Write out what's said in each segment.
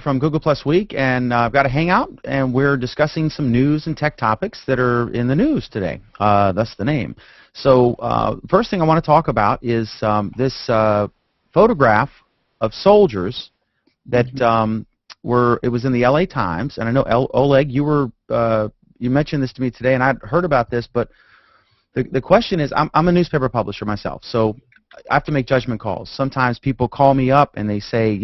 From Google Plus Week, and I've got a hangout, and we're discussing some news and tech topics that are in the news today. That's the name. So first thing I want to talk about is this photograph of soldiers that it was in the LA Times, and I know Oleg, you mentioned this to me today, and I'd heard about this, but the question is, I'm a newspaper publisher myself, so I have to make judgment calls. Sometimes people call me up and they say,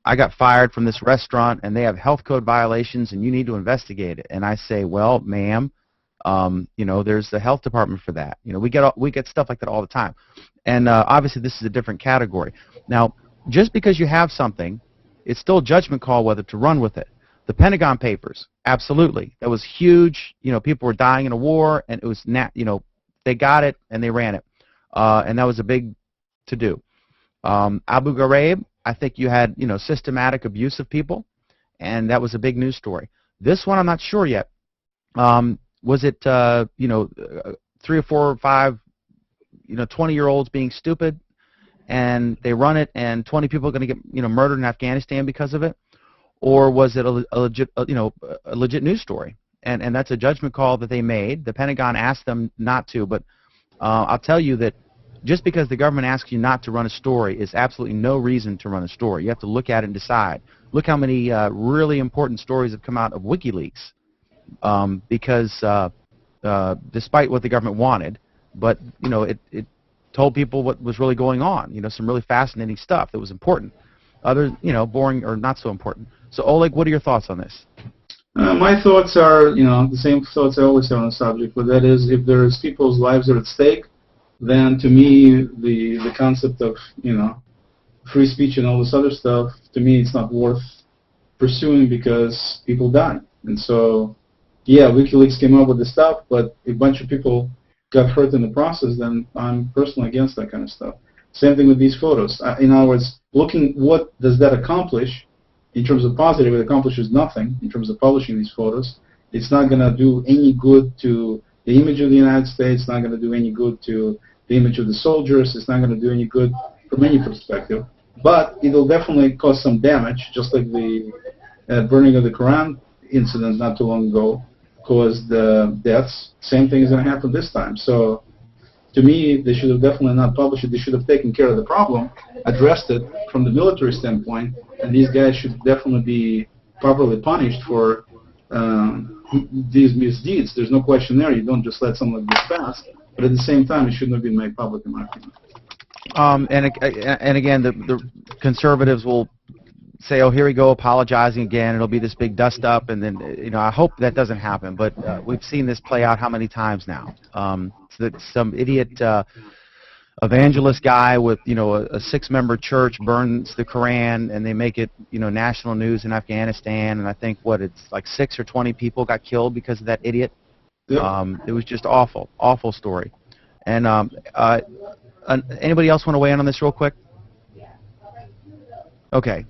I got fired from this restaurant and they have health code violations and you need to investigate it. And I say, well, ma'am, there's the health department for that. We get stuff like that all the time. And obviously this is a different category. Now, just because you have something, it's still a judgment call whether to run with it. The Pentagon Papers, absolutely. That was huge. People were dying in a war, and it was they got it and they ran it. And that was a big to-do. Abu Ghraib, I think you had, systematic abuse of people, and that was a big news story. This one, I'm not sure yet. Was it, 3 or 4 or 5, 20-year-olds being stupid, and they run it, and 20 people are going to get, murdered in Afghanistan because of it? Or was it a legit news story? And that's a judgment call that they made. The Pentagon asked them not to, but I'll tell you that just because the government asks you not to run a story is absolutely no reason to run a story. You have to look at it and decide. Look how many really important stories have come out of WikiLeaks because despite what the government wanted, but it told people what was really going on. Some really fascinating stuff that was important. Other, boring or not so important. So Oleg, what are your thoughts on this? My thoughts are, the same thoughts I always have on the subject, but that is, if there's people's lives are at stake, then to me, the concept of, free speech and all this other stuff, to me, it's not worth pursuing because people die. And so, yeah, WikiLeaks came up with the stuff, but if a bunch of people got hurt in the process, then I'm personally against that kind of stuff. Same thing with these photos. In other words, looking what does that accomplish in terms of positive, it accomplishes nothing in terms of publishing these photos. It's not going to do any good to the image of the United States. It's not going to do any good to the image of the soldiers. It's not going to do any good from any perspective. But it'll definitely cause some damage, just like the burning of the Quran incident not too long ago caused deaths. Same thing is going to happen this time. So to me, they should have definitely not published it. They should have taken care of the problem, addressed it from the military standpoint, and these guys should definitely be properly punished for these misdeeds. There's no question there. You don't just let something like this pass. But at the same time, it shouldn't have been made public, in my opinion. And again, the conservatives will say, "Oh, here we go, apologizing again." It'll be this big dust up, and then I hope that doesn't happen. But we've seen this play out how many times now? So that some idiot evangelist guy with a 6-member church burns the Quran, and they make it national news in Afghanistan, and I think it's like 6 or 20 people got killed because of that idiot. Yep. It was just awful story. And anybody else want to weigh in on this real quick? Okay,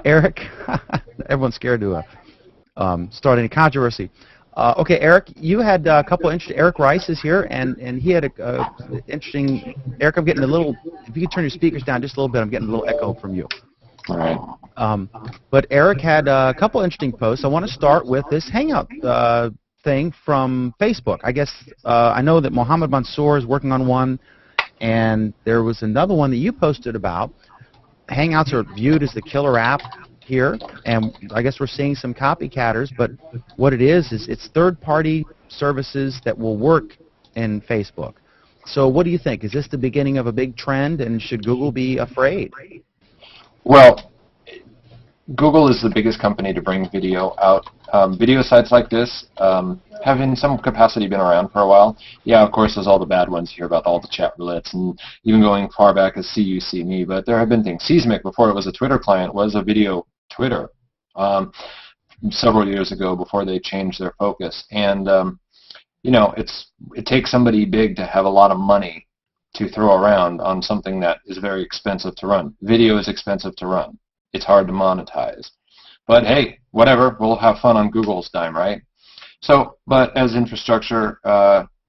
Eric, everyone's scared to start any controversy. Okay, Eric, you had a couple interesting. Eric Rice is here, and he had a interesting. Eric, I'm getting a little. If you could turn your speakers down just a little bit, I'm getting a little echo from you. All right. But Eric had a couple interesting posts. I want to start with this Hangout thing from Facebook. I guess I know that Mohammed Mansour is working on one, and there was another one that you posted about. Hangouts are viewed as the killer app here, and I guess we're seeing some copycatters, but what it is it's third-party services that will work in Facebook. So what do you think? Is this the beginning of a big trend, and should Google be afraid? Well, Google is the biggest company to bring video out. Video sites like this have in some capacity been around for a while. Yeah, of course, there's all the bad ones here about all the chat roulettes, and even going far back as See You, See Me, but there have been things. Seismic, before it was a Twitter client, was a video Twitter several years ago before they changed their focus. And, it takes somebody big to have a lot of money to throw around on something that is very expensive to run. Video is expensive to run. It's hard to monetize. But hey, whatever, we'll have fun on Google's dime, right? So, but as infrastructure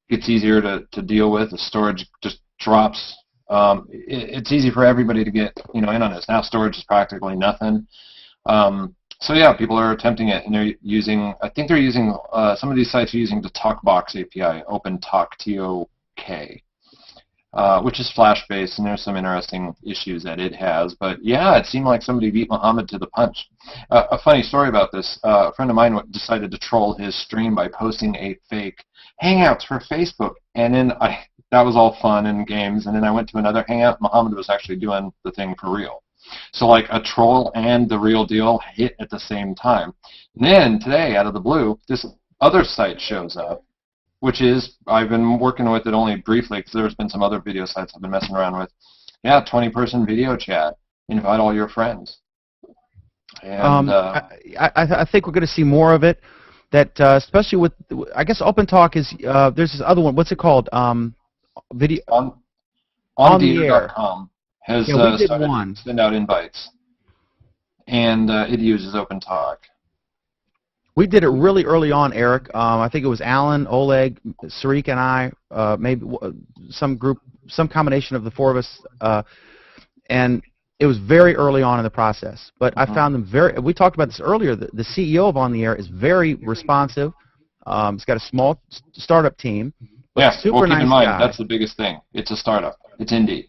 gets easier to deal with, the storage just drops It's easy for everybody to get in on this. Now storage is practically nothing. So yeah, people are attempting it, and they're using. I think they're using some of these sites are using the TalkBox API, OpenTalk TOK, which is Flash-based, and there's some interesting issues that it has. But yeah, it seemed like somebody beat Muhammad to the punch. A funny story about this: a friend of mine decided to troll his stream by posting a fake Hangouts for Facebook, and then that was all fun and games. And then I went to another Hangout. Muhammad was actually doing the thing for real. So like a troll and the real deal hit at the same time. And then today, out of the blue, this other site shows up, which is, I've been working with it only briefly because there's been some other video sites I've been messing around with. Yeah, 20-person video chat. Invite all your friends. And I think we're going to see more of it. That especially with, I guess OpenTalk is, there's this other one. What's it called? Video on the air. Has started to send out invites, and it uses OpenTalk. We did it really early on, Eric. I think it was Alan, Oleg, Sarik, and I, maybe some combination of the four of us, and it was very early on in the process. But I found them we talked about this earlier, the CEO of On the Air is very responsive. He's got a small startup team. Yeah, super keep nice in mind, guy. that's the biggest thing. It's a startup. It's indie.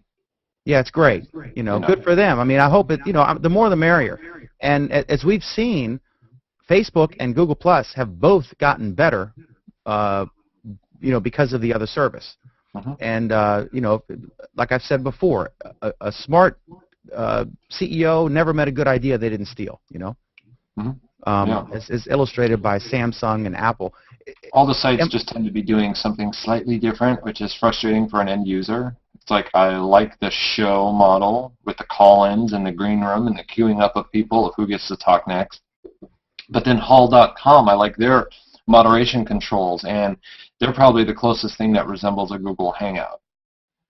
Yeah, it's great. Good for them. I mean, I hope it. The more the merrier. And as we've seen, Facebook and Google Plus have both gotten better, because of the other service. And like I've said before, a smart CEO never met a good idea they didn't steal. As illustrated by Samsung and Apple. All the sites just tend to be doing something slightly different, which is frustrating for an end user. It's like, I like the show model with the call-ins and the green room and the queuing up of people of who gets to talk next. But then Hall.com, I like their moderation controls, and they're probably the closest thing that resembles a Google Hangout,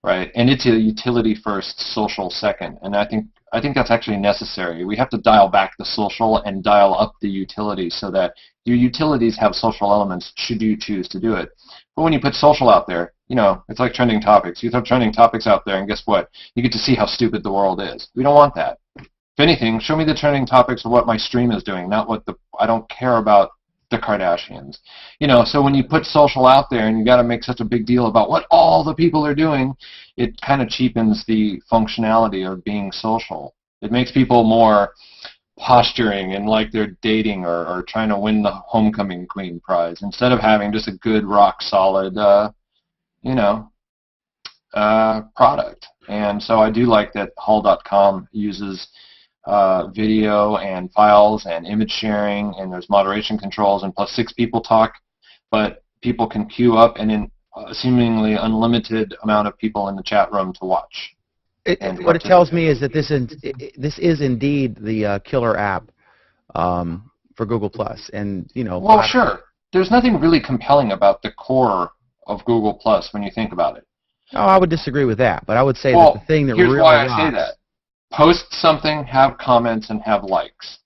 right? And it's a utility first, social second, and I think that's actually necessary. We have to dial back the social and dial up the utility so that your utilities have social elements should you choose to do it. But when you put social out there, it's like trending topics. You throw trending topics out there, and guess what? You get to see how stupid the world is. We don't want that. If anything, show me the trending topics of what my stream is doing, not what I don't care about the Kardashians. So when you put social out there and you got to make such a big deal about what all the people are doing, it kind of cheapens the functionality of being social. It makes people more posturing and like they're dating or trying to win the homecoming queen prize instead of having just a good rock solid product. And so I do like that Hall.com uses video and files and image sharing, and there's moderation controls, and plus 6 people talk, but people can queue up and in a seemingly unlimited amount of people in the chat room to watch. What it tells me is that this is indeed the killer app for Google Plus, and Well, sure. There's nothing really compelling about the core of Google Plus when you think about it. Oh, I would disagree with that, but I would say that the thing that here's really why I say that. Post something, have comments, and have likes.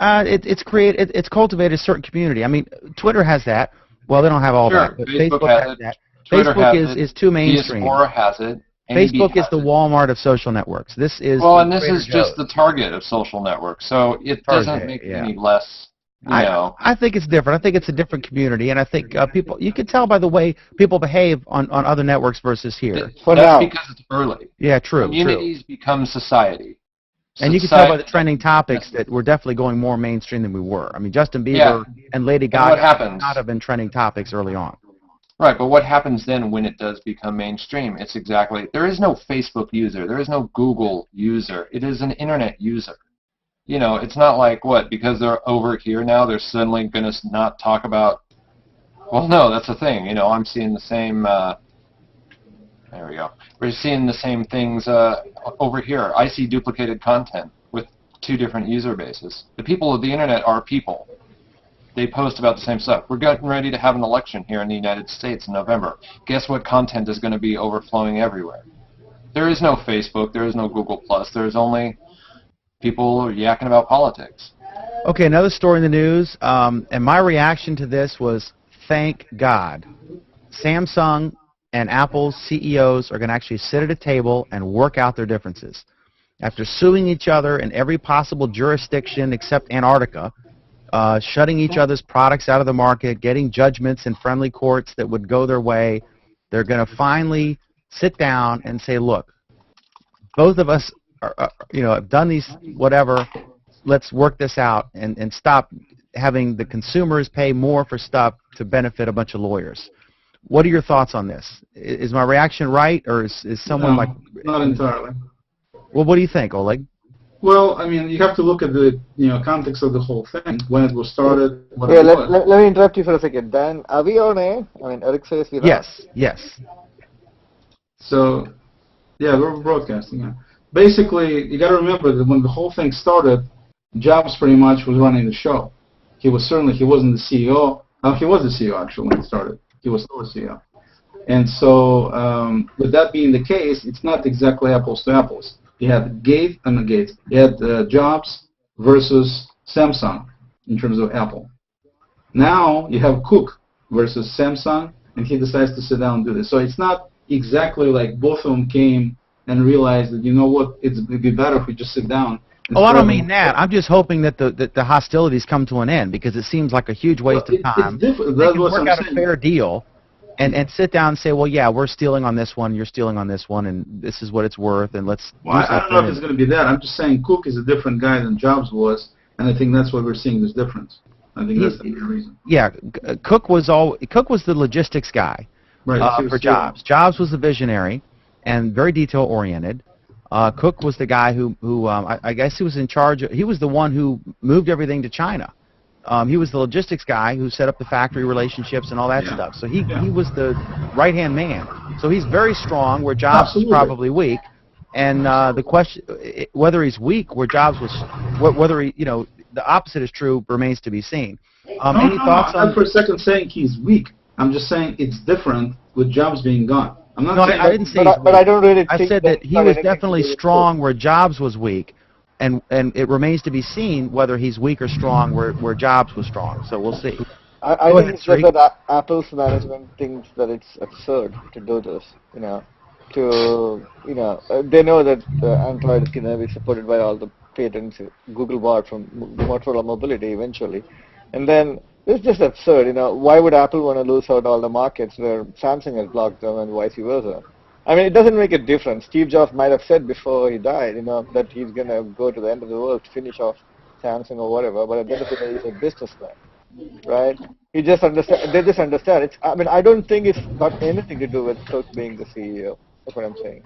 It's cultivated a certain community. I mean, Twitter has that. Well, they don't have all that, but Facebook has that. Twitter Facebook is too mainstream. PS4 has it. Facebook is the Walmart of social networks. This is and this is just the Target of social networks, so it doesn't make it any less. I think it's different. I think it's a different community, and I think people. You can tell by the way people behave on other networks versus here. That's because it's early. Yeah, true. Communities become society. And you can tell by the trending topics that we're definitely going more mainstream than we were. I mean, Justin Bieber and Lady Gaga would not have been trending topics early on. Right, but what happens then when it does become mainstream? It's exactly, there is no Facebook user, there is no Google user, it is an internet user. It's not like, because they're over here now, they're suddenly going to not talk about, well, no, that's the thing, I'm seeing the same, there we go, we're seeing the same things over here. I see duplicated content with 2 different user bases. The people of the internet are people. They post about the same stuff. We're getting ready to have an election here in the United States in November. Guess what content is going to be overflowing everywhere? There is no Facebook. There is no Google+. There's only people yakking about politics. Okay, another story in the news, and my reaction to this was, thank God. Samsung and Apple's CEOs are going to actually sit at a table and work out their differences. After suing each other in every possible jurisdiction except Antarctica, shutting each other's products out of the market, getting judgments in friendly courts that would go their way, they're going to finally sit down and say, look, both of us have done these whatever, let's work this out and stop having the consumers pay more for stuff to benefit a bunch of lawyers. What are your thoughts on this? Is my reaction right, or is someone No, not entirely. Well, what do you think, Oleg? Well, I mean, you have to look at the context of the whole thing, when it was started, what Yeah, it was. let me interrupt you for a second. Dan, are we on air? I mean, Eric says we're not. Yes. So, yeah, we're broadcasting. Yeah. Basically, you got to remember that when the whole thing started, Jobs pretty much was running the show. He wasn't the CEO. He was the CEO actually when it started. He was still the CEO. And so, with that being the case, it's not exactly apples to apples. You had Jobs versus Samsung in terms of Apple. Now you have Cook versus Samsung, and he decides to sit down and do this. So it's not exactly like both of them came and realized that, you know what, it'd be better if we just sit down. Oh, I don't mean that. I'm just hoping that the hostilities come to an end, because it seems like a huge waste of time. It's different. They That's can what work I'm out saying. a fair deal and sit down and say, well, yeah, we're stealing on this one, you're stealing on this one, and this is what it's worth, and let's Well, I don't know if it's going to be that. I'm just saying Cook is a different guy than Jobs was, and I think that's why we're seeing this difference. I think that's the main reason. Yeah, Cook was the logistics guy for Jobs. Jobs was the visionary and very detail-oriented. Cook was the guy who I guess he was in charge. He was the one who moved everything to China. He was the logistics guy who set up the factory relationships and all that stuff. So he was the right-hand man. So he's very strong where Jobs was probably weak. And the question, whether he's weak where Jobs was, whether he, the opposite is true remains to be seen. Any thoughts on? I'm not for a second saying he's weak. I'm just saying it's different with Jobs being gone. I'm not saying I didn't say but I don't really I think said that he was definitely strong where Jobs was weak, and it remains to be seen whether he's weak or strong where Jobs was strong. So we'll see. I think it's just that Apple's management thinks that it's absurd to do this, they know that Android can be supported by all the patents Google bought from Motorola Mobility eventually. And then it's just absurd, why would Apple want to lose out all the markets where Samsung has blocked them and vice versa? I mean, it doesn't make a difference. Steve Jobs might have said before he died, that he's going to go to the end of the world to finish off Samsung or whatever, but at the end of the day, he's a businessman, right? They just understand. I don't think it's got anything to do with Cook being the CEO. That's what I'm saying.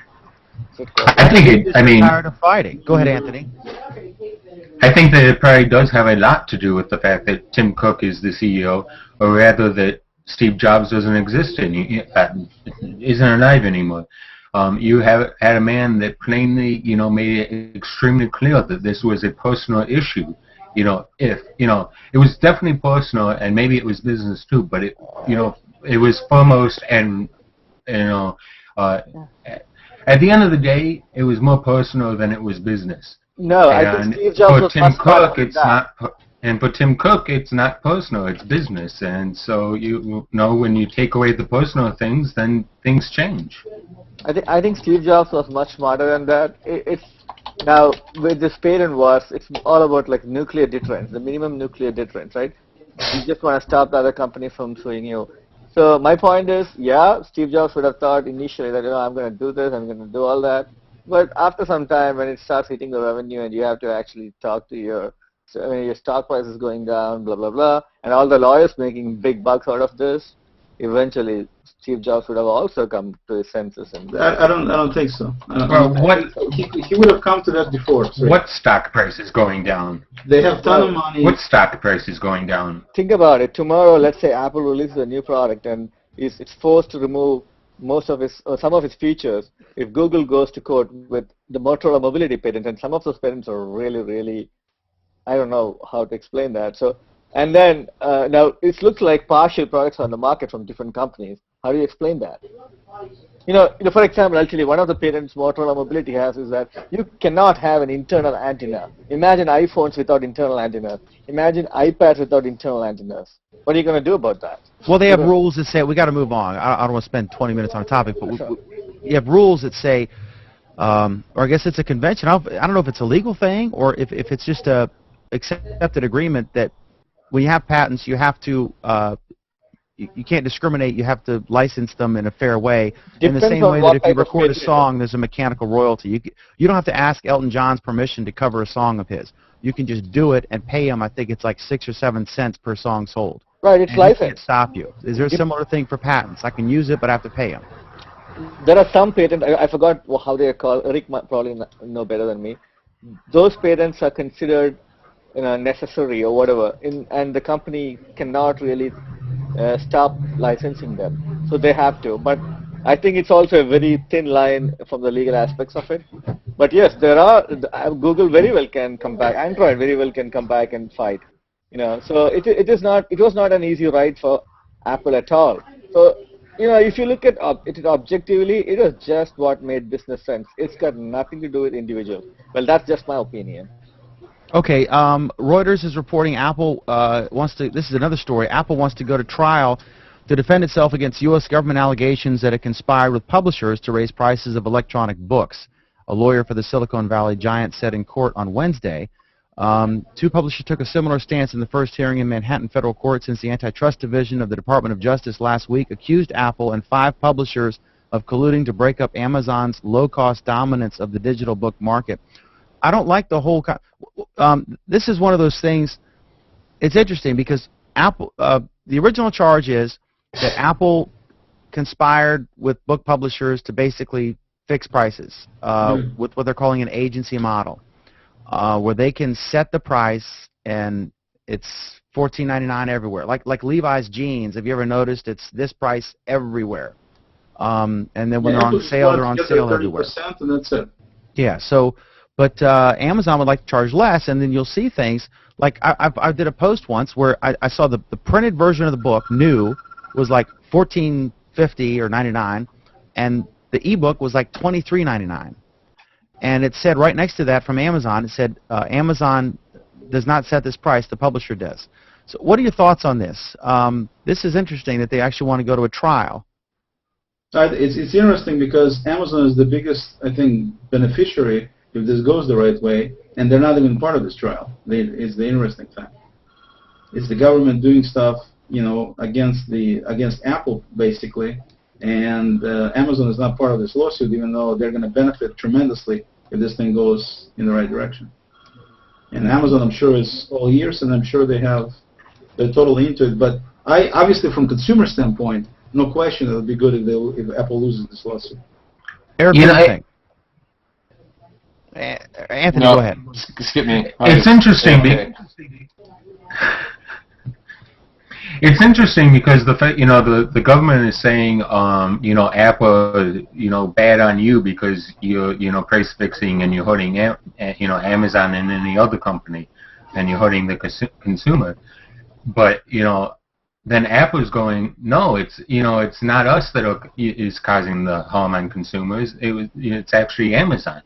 I think Tired of fighting. Go ahead, Anthony. I think that it probably does have a lot to do with the fact that Tim Cook is the CEO, or rather that Steve Jobs doesn't exist isn't alive anymore. You have had a man that plainly, made it extremely clear that this was a personal issue. It was definitely personal, and maybe it was business too, but it was foremost, and at the end of the day, it was more personal than it was business. No, I think Steve Jobs was much smarter than that. And for Tim Cook, it's not personal, it's business. And so, when you take away the personal things, then things change. I think Steve Jobs was much smarter than that. Now, with this patent wars, it's all about like nuclear deterrence, the minimum nuclear deterrence, right? You just want to stop the other company from suing you. So my point is, Steve Jobs would have thought initially that, I'm going to do this, I'm going to do all that. But after some time, when it starts hitting the revenue and you have to actually talk to your stock price is going down, blah, blah, blah, and all the lawyers making big bucks out of this, eventually Steve Jobs would have also come to his senses. And I don't think so. He would have come to that before. Sorry. What stock price is going down? They have ton of money. What stock price is going down? Think about it. Tomorrow, let's say Apple releases a new product and it's forced to remove some of its features. If Google goes to court with the Motorola Mobility patent, and some of those patents are really, really, I don't know how to explain that. So, and then now it looks like partial products on the market from different companies. How do you explain that? For example, I'll tell you, one of the patents Motorola Mobility has is that you cannot have an internal antenna. Imagine iPhones without internal antennas. Imagine iPads without internal antennas. What are you going to do about that? Well, they have rules that say, we got to move on. I don't want to spend 20 minutes on a topic, but you have rules that say, or I guess it's a convention. I don't know if it's a legal thing or if it's just a accepted agreement that when you have patents, you have to, you can't discriminate. You have to license them in a fair way. In the same way that if you record a song, there's a mechanical royalty. You don't have to ask Elton John's permission to cover a song of his. You can just do it and pay him. I think it's like 6 or 7 cents per song sold. Right, it's licensed. Can't stop you. Is there a similar thing for patents? I can use it, but I have to pay him. There are some patents. I forgot how they are called. Eric might probably know better than me. Those patents are considered, necessary or whatever, and the company cannot really stop licensing them. So they have to. But I think it's also a very thin line from the legal aspects of it. But yes, there are. Google very well can come back. Android very well can come back and fight. So it was not an easy ride for Apple at all. So if you look at it objectively, it was just what made business sense. It's got nothing to do with individual. Well, that's just my opinion. Okay, Reuters is reporting Apple wants to. This is another story. Apple wants to go to trial to defend itself against U.S. government allegations that it conspired with publishers to raise prices of electronic books. A lawyer for the Silicon Valley giant said in court on Wednesday. 2 publishers took a similar stance in the first hearing in Manhattan federal court since the Antitrust Division of the Department of Justice last week accused Apple and 5 publishers of colluding to break up Amazon's low-cost dominance of the digital book market. I don't like the whole. This is one of those things. It's interesting because Apple. The original charge is that Apple conspired with book publishers to basically fix prices with what they're calling an agency model. Where they can set the price and it's $14.99 everywhere. Like Levi's jeans. Have you ever noticed it's this price everywhere? And then when they're on sale, they're on sale everywhere. And that's it. Yeah. So, but Amazon would like to charge less, and then you'll see things like I did a post once where I saw the printed version of the book new was like $14.50 or $99, and the ebook was like $23.99. And it said right next to that from Amazon, it said, Amazon does not set this price, the publisher does. So what are your thoughts on this? This is interesting that they actually want to go to a trial. It's interesting because Amazon is the biggest, I think, beneficiary if this goes the right way, and they're not even part of this trial. It's the interesting thing. It's the government doing stuff, against Apple, basically, and Amazon is not part of this lawsuit, even though they're going to benefit tremendously if this thing goes in the right direction. And Amazon, I'm sure, is all ears, and I'm sure they're totally into it. But obviously, from consumer standpoint, no question it would be good if Apple loses this lawsuit. Eric, what do you think? Anthony, go ahead. Skip me. It's interesting. It's interesting because the government is saying Apple bad on you because you're price fixing and you're hurting Amazon and any other company and you're hurting the consumer, but then Apple's going, no, it's not us that is causing the harm on consumers. It's actually Amazon.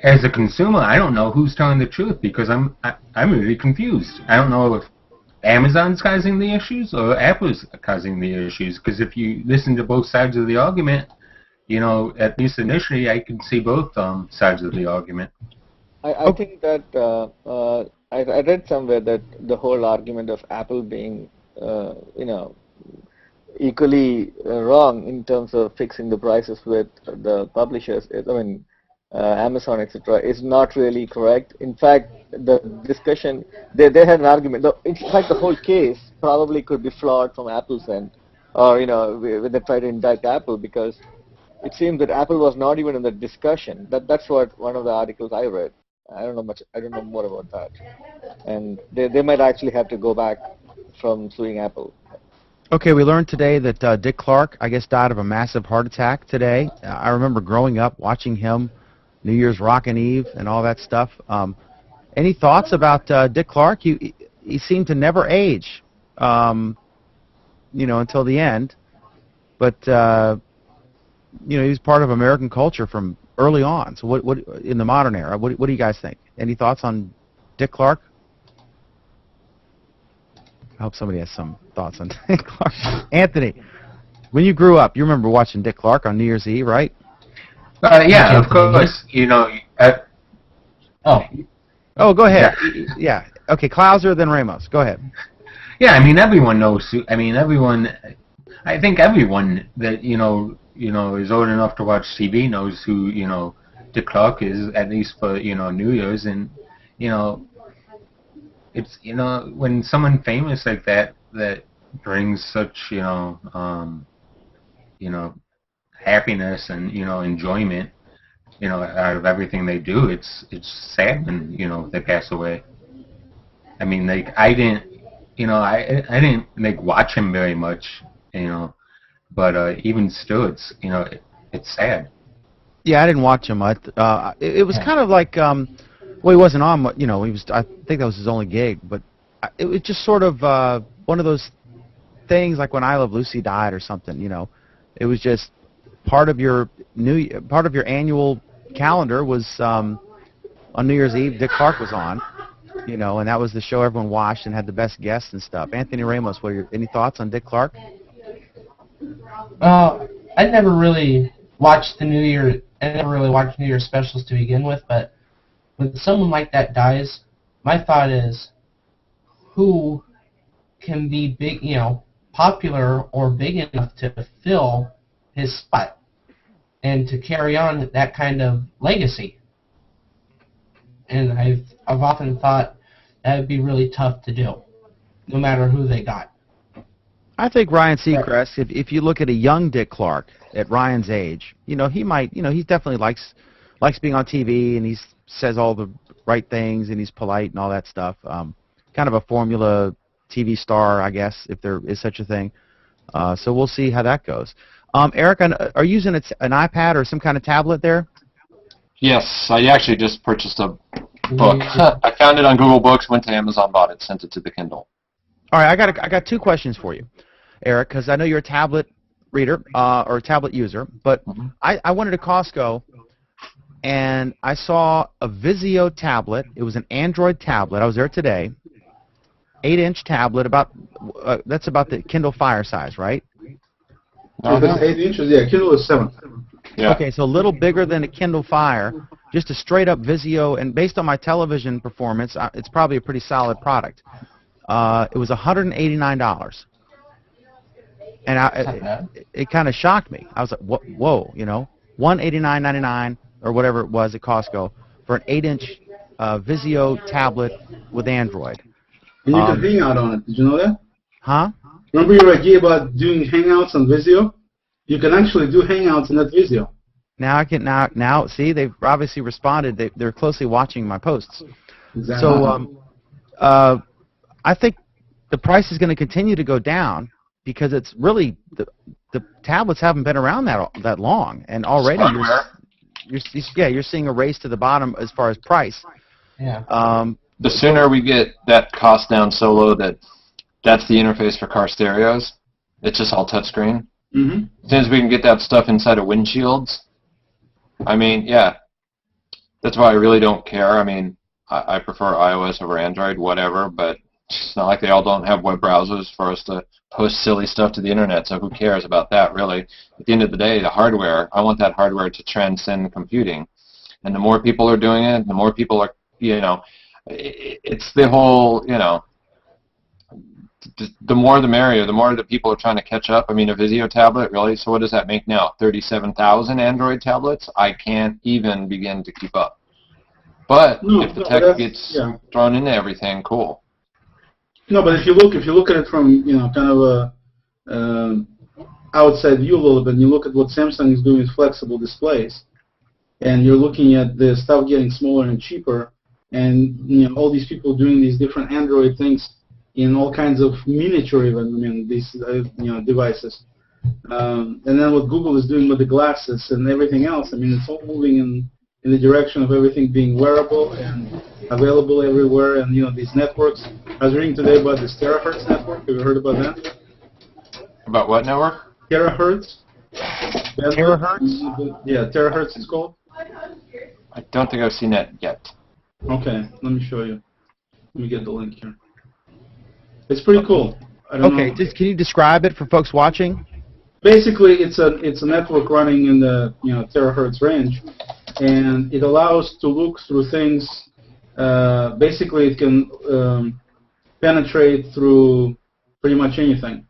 As a consumer, I don't know who's telling the truth because I'm really confused. I don't know if Amazon's causing the issues or Apple's causing the issues. Because if you listen to both sides of the argument, at least initially, I can see both sides of the argument. I think that I read somewhere that the whole argument of Apple being, equally wrong in terms of fixing the prices with the publishers. Amazon, etc., is not really correct. In fact, the discussion, they had an argument. In fact, the whole case probably could be flawed from Apple's end, or when they try to indict Apple, because it seems that Apple was not even in the discussion. That's what one of the articles I read. I don't know more about that, and they might actually have to go back from suing Apple. Okay, we learned today that Dick Clark, I guess, died of a massive heart attack today. I remember growing up watching him. New Year's Rockin' Eve and all that stuff. Any thoughts about Dick Clark? He seemed to never age, until the end. but he was part of American culture from early on. So what in the modern era? What do you guys think? Any thoughts on Dick Clark? I hope somebody has some thoughts on Dick Clark. Anthony, when you grew up, you remember watching Dick Clark on New Year's Eve, right? Yeah, of course. Oh, go ahead. Yeah. Okay, Klauser, then Ramos. Go ahead. Yeah, I mean, everyone knows. I think everyone that is old enough to watch TV knows who Dick Clark is, at least for New Year's, and it's when someone famous like that brings such happiness and enjoyment out of everything they do. It's sad when they pass away. I mean, like I didn't watch him very much, but even still, it's it's sad. Yeah, I didn't watch him. It was kind of like he wasn't on. He was. I think that was his only gig, but it was just sort of one of those things like when I Love Lucy died or something. It was just part of your annual calendar was on New Year's Eve. Dick Clark was on, and that was the show everyone watched and had the best guests and stuff. Anthony Ramos, any thoughts on Dick Clark? I never really watched New Year's specials to begin with, but when someone like that dies, my thought is, who can be big, popular or big enough to fill his spot and to carry on that kind of legacy? And I've often thought that would be really tough to do, no matter who they got. I think Ryan Seacrest, if you look at a young Dick Clark at Ryan's age, he might, he definitely likes being on TV, and he says all the right things, and he's polite and all that stuff. Kind of a formula TV star, I guess, if there is such a thing. So we'll see how that goes. Eric, are you using an iPad or some kind of tablet there? Yes, I actually just purchased a book. I found it on Google Books, went to Amazon, bought it, sent it to the Kindle. All right, I got two questions for you, Eric, because I know you're a tablet reader or a tablet user, but I went to Costco and I saw a Vizio tablet. It was an Android tablet. I was there today. 8-inch tablet, that's about the Kindle Fire size, right? If it's 8 inches, yeah, Kindle is 7. Yeah. Okay, so a little bigger than a Kindle Fire, just a straight-up Vizio, and based on my television performance, it's probably a pretty solid product. It was $189, and it kind of shocked me. I was like, whoa, $189.99 or whatever it was at Costco for an 8-inch Vizio tablet with Android. And you can hang out on it. Did you know that? Huh? Remember your idea about doing Hangouts on Vizio? You can actually do Hangouts in that Vizio. Now I can now see they've obviously responded. They're closely watching my posts. Exactly. So I think the price is going to continue to go down because it's really the tablets haven't been around that long, and already you're seeing a race to the bottom as far as price. Yeah. The sooner we get that cost down so low that's the interface for car stereos, it's just all touchscreen. Mm-hmm. As soon as we can get that stuff inside of windshields, I mean, yeah, that's why I really don't care. I mean, I prefer iOS over Android, whatever, but it's not like they all don't have web browsers for us to post silly stuff to the internet, so who cares about that, really? At the end of the day, the hardware, I want that hardware to transcend computing. And the more people are doing it, the more people are, it's the whole, the more the merrier, the more the people are trying to catch up. I mean, a Vizio tablet, really, so what does that make now? 37,000 Android tablets? I can't even begin to keep up. But if the tech gets thrown into everything, cool. No, but if you look at it from, kind of a outside view a little bit, and you look at what Samsung is doing with flexible displays, and you're looking at the stuff getting smaller and cheaper, and all these people doing these different Android things in all kinds of miniature even, these devices, and then what Google is doing with the glasses and everything else. It's all moving in the direction of everything being wearable and available everywhere. And these networks. I was reading today about this terahertz network. Have you heard about that? About what network? terahertz. Terahertz? Yeah, terahertz is called. I don't think I've seen that yet. Okay, let me show you. Let me get the link here. It's pretty cool. I don't know. Just can you describe it for folks watching? Basically, it's a network running in the terahertz range, and it allows to look through things. Basically, it can penetrate through pretty much anything.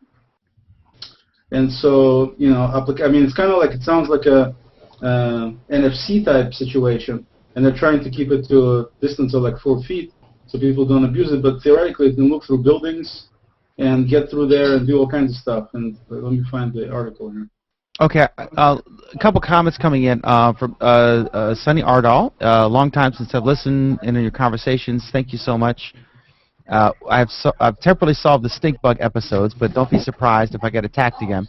And so, I mean, it's kind of like, it sounds like a NFC type situation, and they're trying to keep it to a distance of like 4 feet so people don't abuse it, but theoretically it can look through buildings and get through there and do all kinds of stuff. And let me find the article here. Okay, a couple comments coming in from Sunny Ardal. Long time since I've listened in your conversations. Thank you so much. I've temporarily solved the stink bug episodes, but don't be surprised if I get attacked again.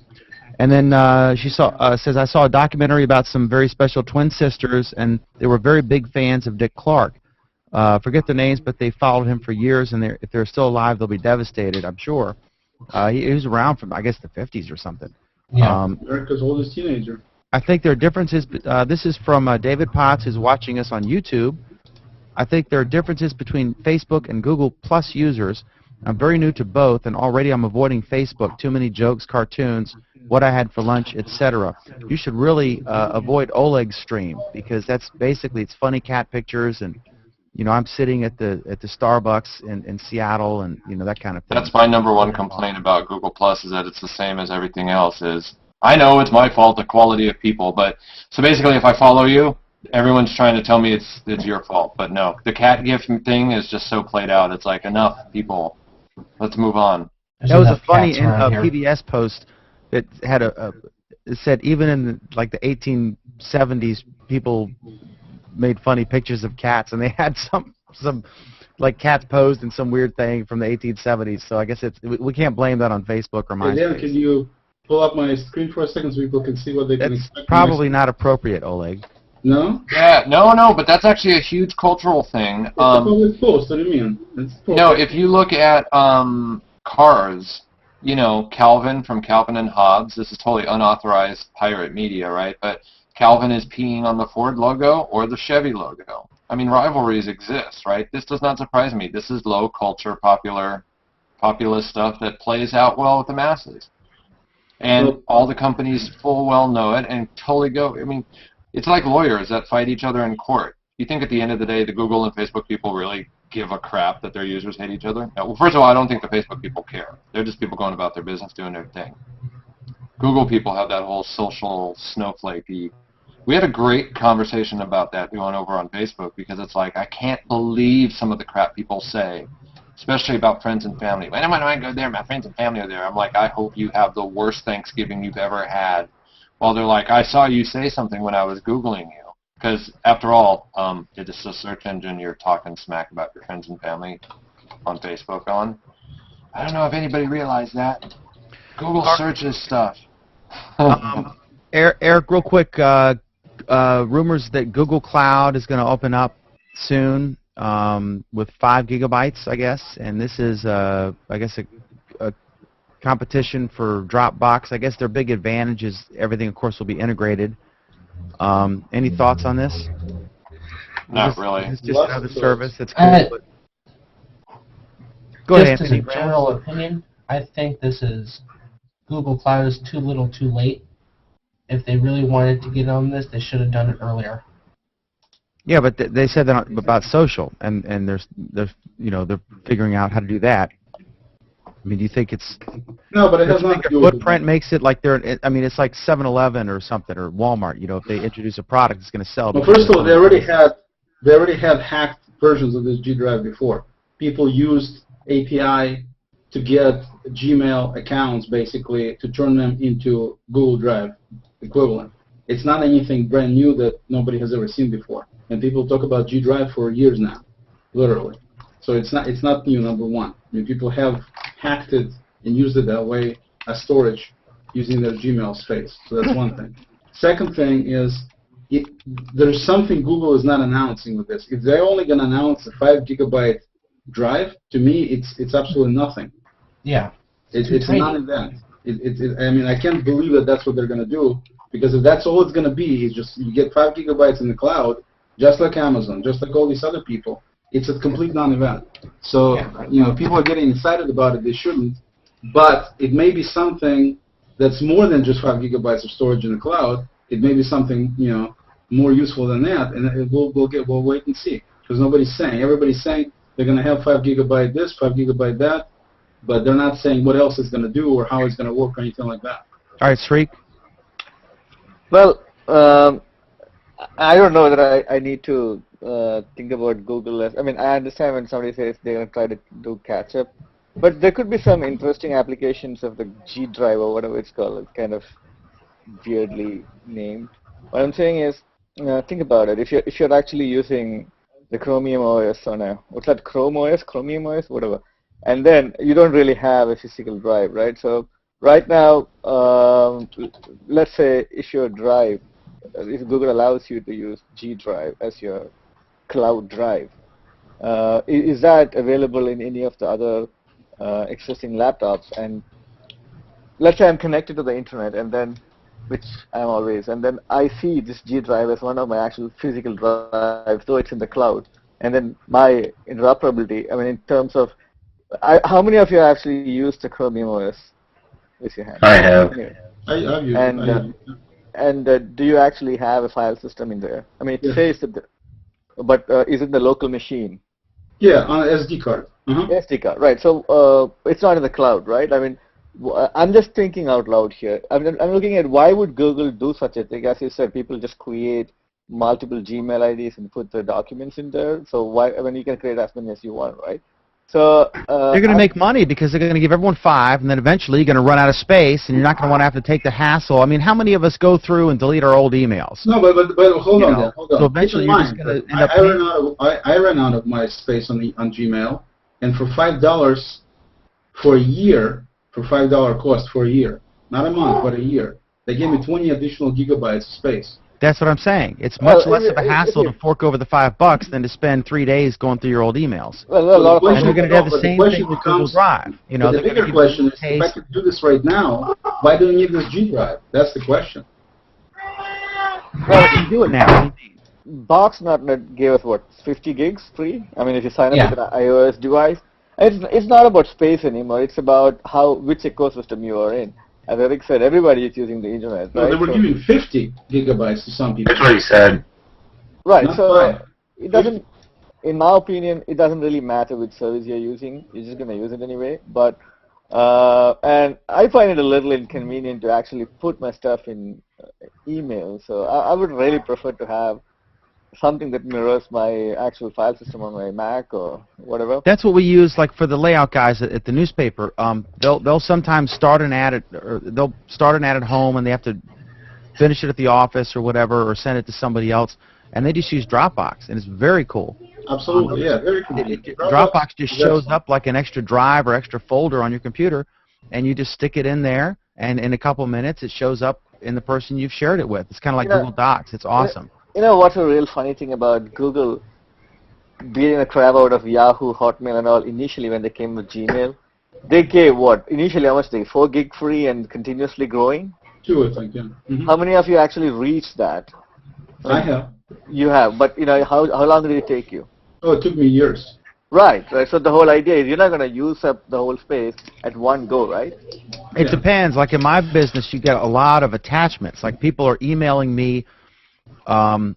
And then she says, I saw a documentary about some very special twin sisters, and they were very big fans of Dick Clark. Forget their names, but they followed him for years, and if they're still alive, they'll be devastated, I'm sure. He was around from, I guess, the 50s or something. Yeah, America's oldest teenager. I think there are differences. This is from David Potts, who's watching us on YouTube. I think there are differences between Facebook and Google Plus users. I'm very new to both, and already I'm avoiding Facebook. Too many jokes, cartoons, what I had for lunch, etc. You should really avoid Oleg's stream, because that's basically, it's funny cat pictures, and I'm sitting at the Starbucks in Seattle, and that kind of thing. That's my number one complaint about Google Plus, is that it's the same as everything else. I know it's my fault, the quality of people, but so basically if I follow you, everyone's trying to tell me it's your fault. But no, the cat gift thing is just so played out. It's like, enough, people. Let's move on. That was a funny PBS post that had it said even in the 1870s, people made funny pictures of cats, and they had some like cats posed in some weird thing from the 1870s. So I guess we can't blame that on Facebook or MySpace. Hey, Dan, can you pull up my screen for a second so people can see what they can expect? That's probably not appropriate, Oleg. No? Yeah, no, but that's actually a huge cultural thing. It's a public post, what do you mean? No, if you look at cars, Calvin from Calvin and Hobbes, this is totally unauthorized pirate media, right? But Calvin is peeing on the Ford logo or the Chevy logo. I mean, rivalries exist, right? This does not surprise me. This is low culture, populist stuff that plays out well with the masses. And all the companies full well know it and totally go, I mean, it's like lawyers that fight each other in court. You think at the end of the day the Google and Facebook people really give a crap that their users hate each other? No, well, first of all, I don't think the Facebook people care. They're just people going about their business, doing their thing. Google people have that whole social snowflakey. We had a great conversation about that going over on Facebook, because it's like, I can't believe some of the crap people say, especially about friends and family. When am I go there? My friends and family are there. I'm like, I hope you have the worst Thanksgiving you've ever had. Well, they're like, I saw you say something when I was Googling you. Because, after all, it's a search engine you're talking smack about your friends and family on Facebook on. I don't know if anybody realized that. Google searches stuff. Eric, real quick, rumors that Google Cloud is going to open up soon with 5 gigabytes, I guess. And this is, I guess, a competition for Dropbox. I guess their big advantage is everything, of course, will be integrated. Any thoughts on this? Not really. It's just another service that's cool. But go ahead, Just as a general opinion, I think this is Google Cloud is too little too late. If they really wanted to get on this, they should have done it earlier. Yeah, but they said that about social, and they're figuring out how to do that. I mean, do you think it's... No, but it has not to do with footprint makes it like they're... I mean, it's like 7-Eleven or something, or Walmart. If they introduce a product, it's going to sell. Well, first of all, they already had hacked versions of this G Drive before. People used API to get Gmail accounts, basically, to turn them into Google Drive equivalent. It's not anything brand new that nobody has ever seen before. And people talk about G Drive for years now, literally. So it's not new, number one. I mean, people have hacked it and used it that way as storage using their Gmail space. So that's one thing. Second thing is there's something Google is not announcing with this. If they're only going to announce a 5 gigabyte drive, to me it's absolutely nothing. Yeah. It's a non-event. I mean, I can't believe that that's what they're going to do, because if that's all it's going to be, is just you get 5 gigabytes in the cloud, just like Amazon, just like all these other people. It's a complete non-event. So, people are getting excited about it. They shouldn't. But it may be something that's more than just 5 gigabytes of storage in the cloud. It may be something, more useful than that. And we'll wait and see. Because nobody's saying. Everybody's saying they're going to have 5 gigabyte this, 5 gigabyte that. But they're not saying what else it's going to do or how it's going to work or anything like that. All right, Sreek. Well, I don't know that I need to think about Google as. I mean, I understand when somebody says they're going to try to do catch-up, but there could be some interesting applications of the G drive or whatever it's called. It's kind of weirdly named. What I'm saying is, think about it. If you're actually using the Chromium OS on a what's that, Chrome OS, Chromium OS, whatever, and then you don't really have a physical drive, right? So right now, let's say if your drive, if Google allows you to use G drive as your cloud drive, is that available in any of the other existing laptops? And let's say I'm connected to the internet, and then, which I'm always, and then I see this G drive as one of my actual physical drives, though it's in the cloud. And then my interoperability, I mean, in terms of, how many of you actually used the Chromium OS? Raise your hand. I have. Anyway. I've used it. And do you actually have a file system in there? I mean, it says that, but is it the local machine? Yeah, on an SD card. SD card, right. So it's not in the cloud, right? I mean, I'm just thinking out loud here. I'm looking at why would Google do such a thing? As you said, people just create multiple Gmail IDs and put the documents in there. So why, I mean, you can create as many as you want, right? So they're going to make money because they're going to give everyone 5, and then eventually you're going to run out of space, and you're not going to want to have to take the hassle. I mean, how many of us go through and delete our old emails? No, but hold on. So eventually you're just going to end up. I ran out of my space on Gmail, and for $5 for a year, for $5 cost for a year, not a month, but a year, they gave me 20 additional gigabytes of space. That's what I'm saying. It's much less of a hassle to fork over the $5 than to spend 3 days going through your old emails. Well, a lot of and they're going to have the same thing with Google Drive. The bigger question is, if I could do this right now, why do you need this G drive? That's the question. Well, you can do it now. Box.net gave us, what, 50 gigs free? I mean, if you sign up with an iOS device. It's not about space anymore. It's about which ecosystem you are in. As Eric said, everybody is using the internet, right? No, they were giving 50 gigabytes to some people. That's what he said. Right, so it doesn't, in my opinion, it doesn't really matter which service you're using. You're just going to use it anyway. But, and I find it a little inconvenient to actually put my stuff in email. So I would really prefer to have something that mirrors my actual file system on my Mac or whatever. That's what we use, like for the layout guys at the newspaper. They'll sometimes start an ad at home, and they have to finish it at the office or whatever, or send it to somebody else, and they just use Dropbox, and it's very cool. Absolutely, yeah, very cool. Dropbox just shows up like an extra drive or extra folder on your computer, and you just stick it in there, and in a couple of minutes it shows up in the person you've shared it with. It's kind of like Google Docs. It's awesome. You know what's a real funny thing about Google beating a crap out of Yahoo, Hotmail, and all initially when they came with Gmail? They gave what? Initially, how much? 4 gig free and continuously growing? 2, I think, yeah. How many of you actually reached that? I have. You have, but how long did it take you? Oh, it took me years. Right. So the whole idea is you're not going to use up the whole space at one go, right? It depends. Like in my business, you get a lot of attachments. Like people are emailing me,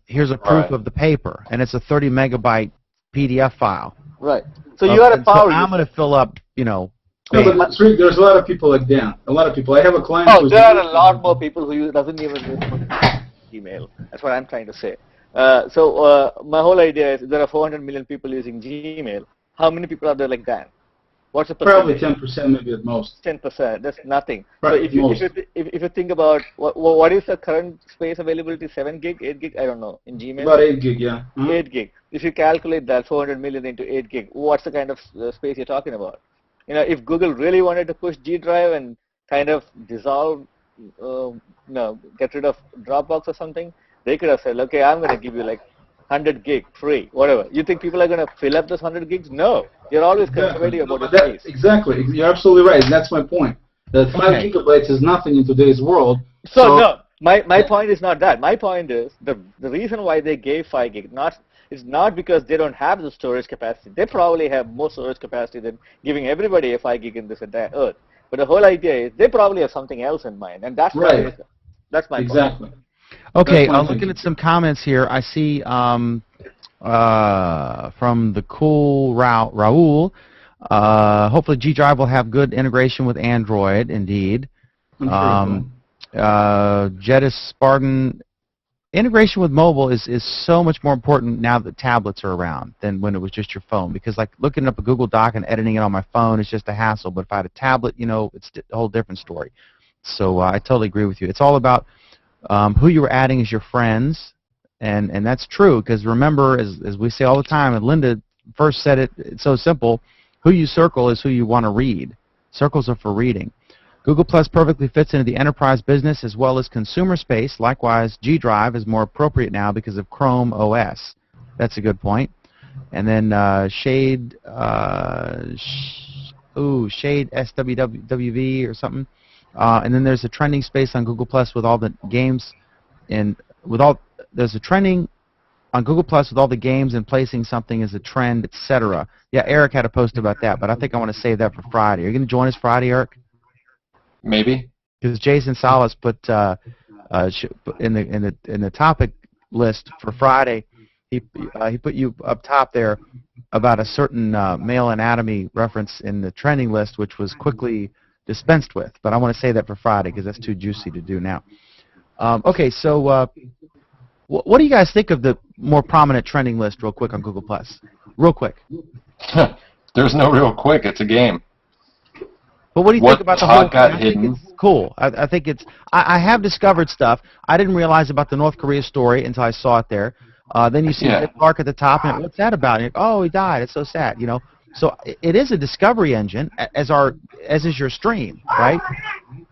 here's a proof of the paper, and it's a 30 megabyte PDF file. Right. So you got a power. So I'm going to fill up, No, but there's a lot of people like Dan. A lot of people. I have a client. Oh, there are a lot more people who doesn't even use email. That's what I'm trying to say. So my whole idea is there are 400 million people using Gmail. How many people are there like Dan? What's the percentage? Probably 10% maybe at most. 10%. That's nothing. Right, so if you think about what is the current space availability? 7 gig, 8 gig? I don't know. In Gmail? About 8 gig, yeah. 8 gig. If you calculate that 400 million into 8 gig, what's the kind of space you're talking about? If Google really wanted to push G drive and kind of dissolve, get rid of Dropbox or something, they could have said, okay, I'm going to give you like 100 gig free, whatever. You think people are going to fill up those 100 gigs? No. You're always conservative about the space. Exactly. You're absolutely right. And that's my point. That 5 gigabytes is nothing in today's world. So no, my point is not that. My point is the reason why they gave 5 gig is not because they don't have the storage capacity. They probably have more storage capacity than giving everybody a 5 gig in this entire earth. But the whole idea is they probably have something else in mind, and that's right. That's my exactly. point. Okay, looking at some comments here, I see from the cool Raul. Hopefully G Drive will have good integration with Android, indeed. Jettis Spartan, integration with mobile is so much more important now that tablets are around than when it was just your phone, because like looking up a Google Doc and editing it on my phone is just a hassle, but if I had a tablet, it's a whole different story. So I totally agree with you. It's all about who you were adding as your friends, and that's true, because remember, as we say all the time, and Linda first said it, it's so simple, who you circle is who you want to read. Circles are for reading. Google Plus perfectly fits into the enterprise business as well as consumer space. Likewise, G Drive is more appropriate now because of Chrome OS. That's a good point. And then Shade SWWV or something. And then there's a trending space on Google Plus with all the games there's a trending on Google Plus with all the games and placing something as a trend, etc. Yeah, Eric had a post about that, but I think I want to save that for Friday. Are you going to join us Friday, Eric? Maybe. Because Jason Salas put in the topic list for Friday, he put you up top there about a certain male anatomy reference in the trending list, which was quickly dispensed with. But I want to say that for Friday because that's too juicy to do now. Okay, so what do you guys think of the more prominent trending list, real quick, on Google Plus? Real quick. There's no real quick. It's a game. But what do you think about the whole thing? I think it's cool. I think it's. I have discovered stuff. I didn't realize about the North Korea story until I saw it there. Then you see Dick Clark at the top, and what's that about? And oh, he died. It's so sad. So it is a discovery engine, as is your stream, right?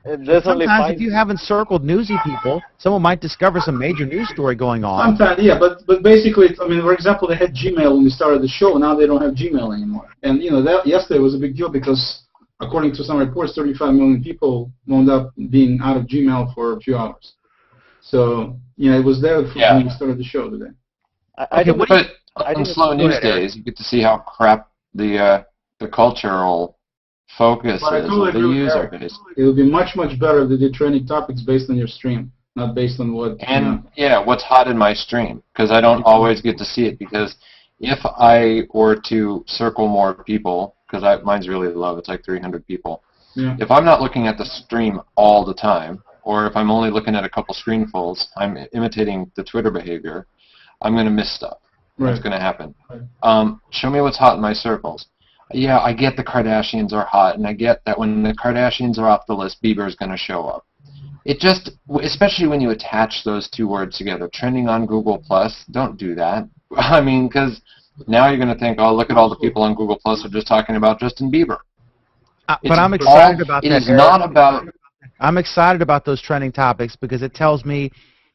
Sometimes if you haven't circled newsy people, someone might discover some major news story going on. Sometimes, yeah, but basically, for example, they had Gmail when we started the show. Now they don't have Gmail anymore. And that yesterday was a big deal because, according to some reports, 35 million people wound up being out of Gmail for a few hours. So, it was there when we started the show today. But on slow news days, you get to see how crap the cultural focus is of the user base. It would be much, much better if they did trending topics based on your stream, not based on what... And, what's hot in my stream, because I don't always get to see it, because if I were to circle more people, because mine's really low, it's like 300 people. Yeah. If I'm not looking at the stream all the time, or if I'm only looking at a couple screenfuls, I'm imitating the Twitter behavior, I'm going to miss stuff. Right. That's going to happen. Show me what's hot in my circles. Yeah, I get the Kardashians are hot, and I get that when the Kardashians are off the list, Bieber is going to show up. It just, especially when you attach those two words together, trending on Google+, don't do that. Because now you're going to think, oh, look at all the people on Google Plus are just talking about Justin Bieber. But I'm excited about that. It is not about... I'm excited about those trending topics because it tells me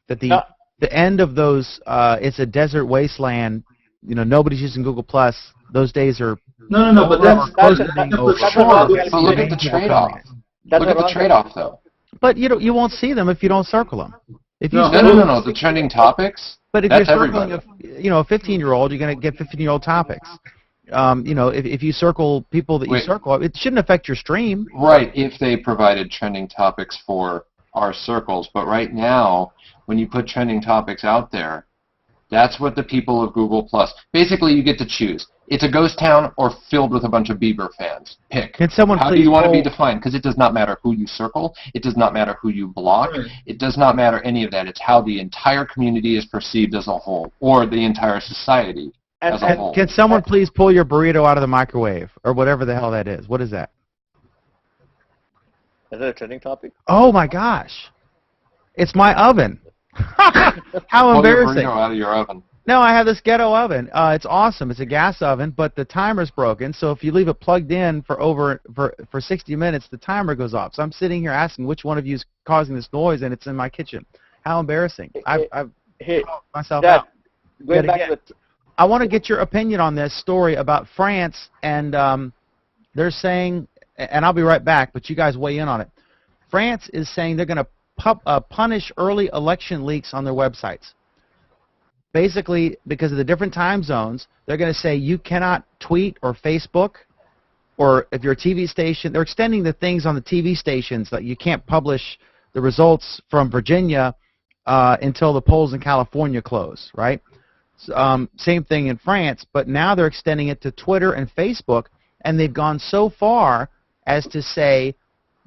that the end of those, it's a desert wasteland, nobody's using Google Plus. Those days are... No, but that's But look at the trade-off. Look at the trade-off, though. But you won't see them if you don't circle them. If you No. The trending topics. But if you're circling a 15-year-old, you're going to get 15-year-old topics. If you circle people that you circle, it shouldn't affect your stream. Right, if they provided trending topics for our circles. But right now, when you put trending topics out there, that's what the people of Google Plus. Basically, you get to choose. It's a ghost town or filled with a bunch of Bieber fans. Pick. How do you want to be defined? Because it does not matter who you circle. It does not matter who you block. Right. It does not matter any of that. It's how the entire community is perceived as a whole, or the entire society as a whole. Can someone please pull your burrito out of the microwave, or whatever the hell that is? What is that? Is that a trending topic? Oh my gosh! It's my oven. How embarrassing! Pull your burrito out of your oven. No, I have this ghetto oven. It's awesome. It's a gas oven, but the timer's broken. So if you leave it plugged in for 60 minutes, the timer goes off. So I'm sitting here asking which one of you is causing this noise, and it's in my kitchen. How embarrassing! I've myself out. Going back to I want to get your opinion on this story about France, and they're saying, and I'll be right back, but you guys weigh in on it. France is saying they're going to punish early election leaks on their websites. Basically, because of the different time zones, they're going to say you cannot tweet or Facebook, or if you're a TV station, they're extending the things on the TV stations that you can't publish the results from Virginia until the polls in California close, right? Same thing in France, but now they're extending it to Twitter and Facebook, and they've gone so far as to say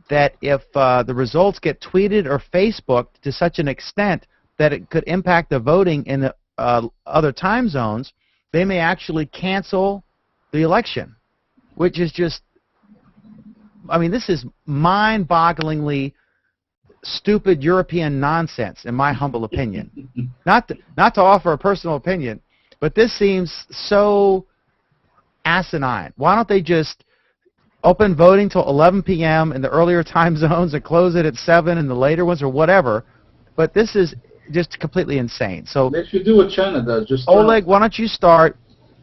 that if the results get tweeted or Facebooked to such an extent that it could impact the voting in the other time zones, they may actually cancel the election, which is just, I mean, this is mind-bogglingly stupid European nonsense, in my humble opinion. Not to offer a personal opinion, but this seems so asinine. Why don't they just open voting till 11 p.m. in the earlier time zones and close it at 7 in the later ones or whatever? But this is just completely insane. So they should do what China does. Just Oleg, why don't you start?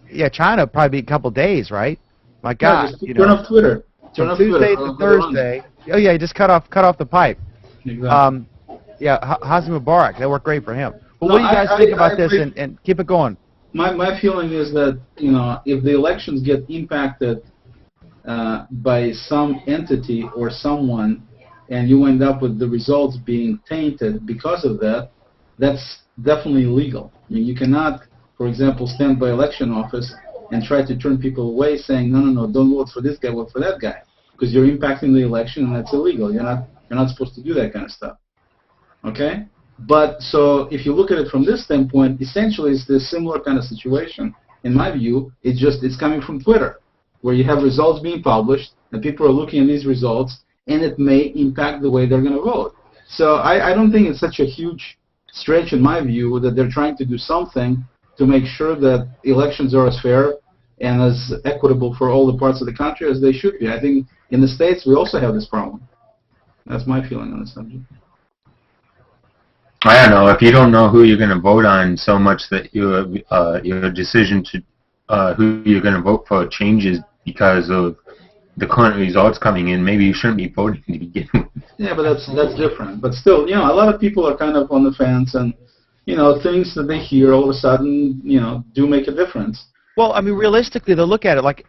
Yeah, China probably be a couple days, right? My God, just turn off Twitter. Turn off Tuesday Twitter. to Thursday. Oh yeah, just cut off the pipe. Exactly. Yeah, Hosni Mubarak, that worked great for him. But No, what do you guys think about this? agree. And keep it going. My feeling is that, you know, if the elections get impacted by some entity or someone, and you end up with the results being tainted because of that, that's definitely illegal. I mean, you cannot, for example, stand by election office and try to turn people away saying, no, don't vote for this guy, vote for that guy, because you're impacting the election and that's illegal. You're not supposed to do that kind of stuff. Okay? But so if you look at it from this standpoint, essentially it's this similar kind of situation. In my view, it's coming from Twitter, where you have results being published and people are looking at these results, and it may impact the way they're going to vote. So I don't think it's such a huge stretch, in my view, that they're trying to do something to make sure that elections are as fair and as equitable for all the parts of the country as they should be. I think in the States we also have this problem. That's my feeling on the subject. I don't know. If you don't know who you're going to vote on so much that your decision to who you're going to vote for changes because of the current results coming in, maybe you shouldn't be voting to begin with. Yeah, but that's different. But still, you know, a lot of people are kind of on the fence, and you know, things that they hear all of a sudden, you know, do make a difference. Well, I mean, realistically, they'll look at it like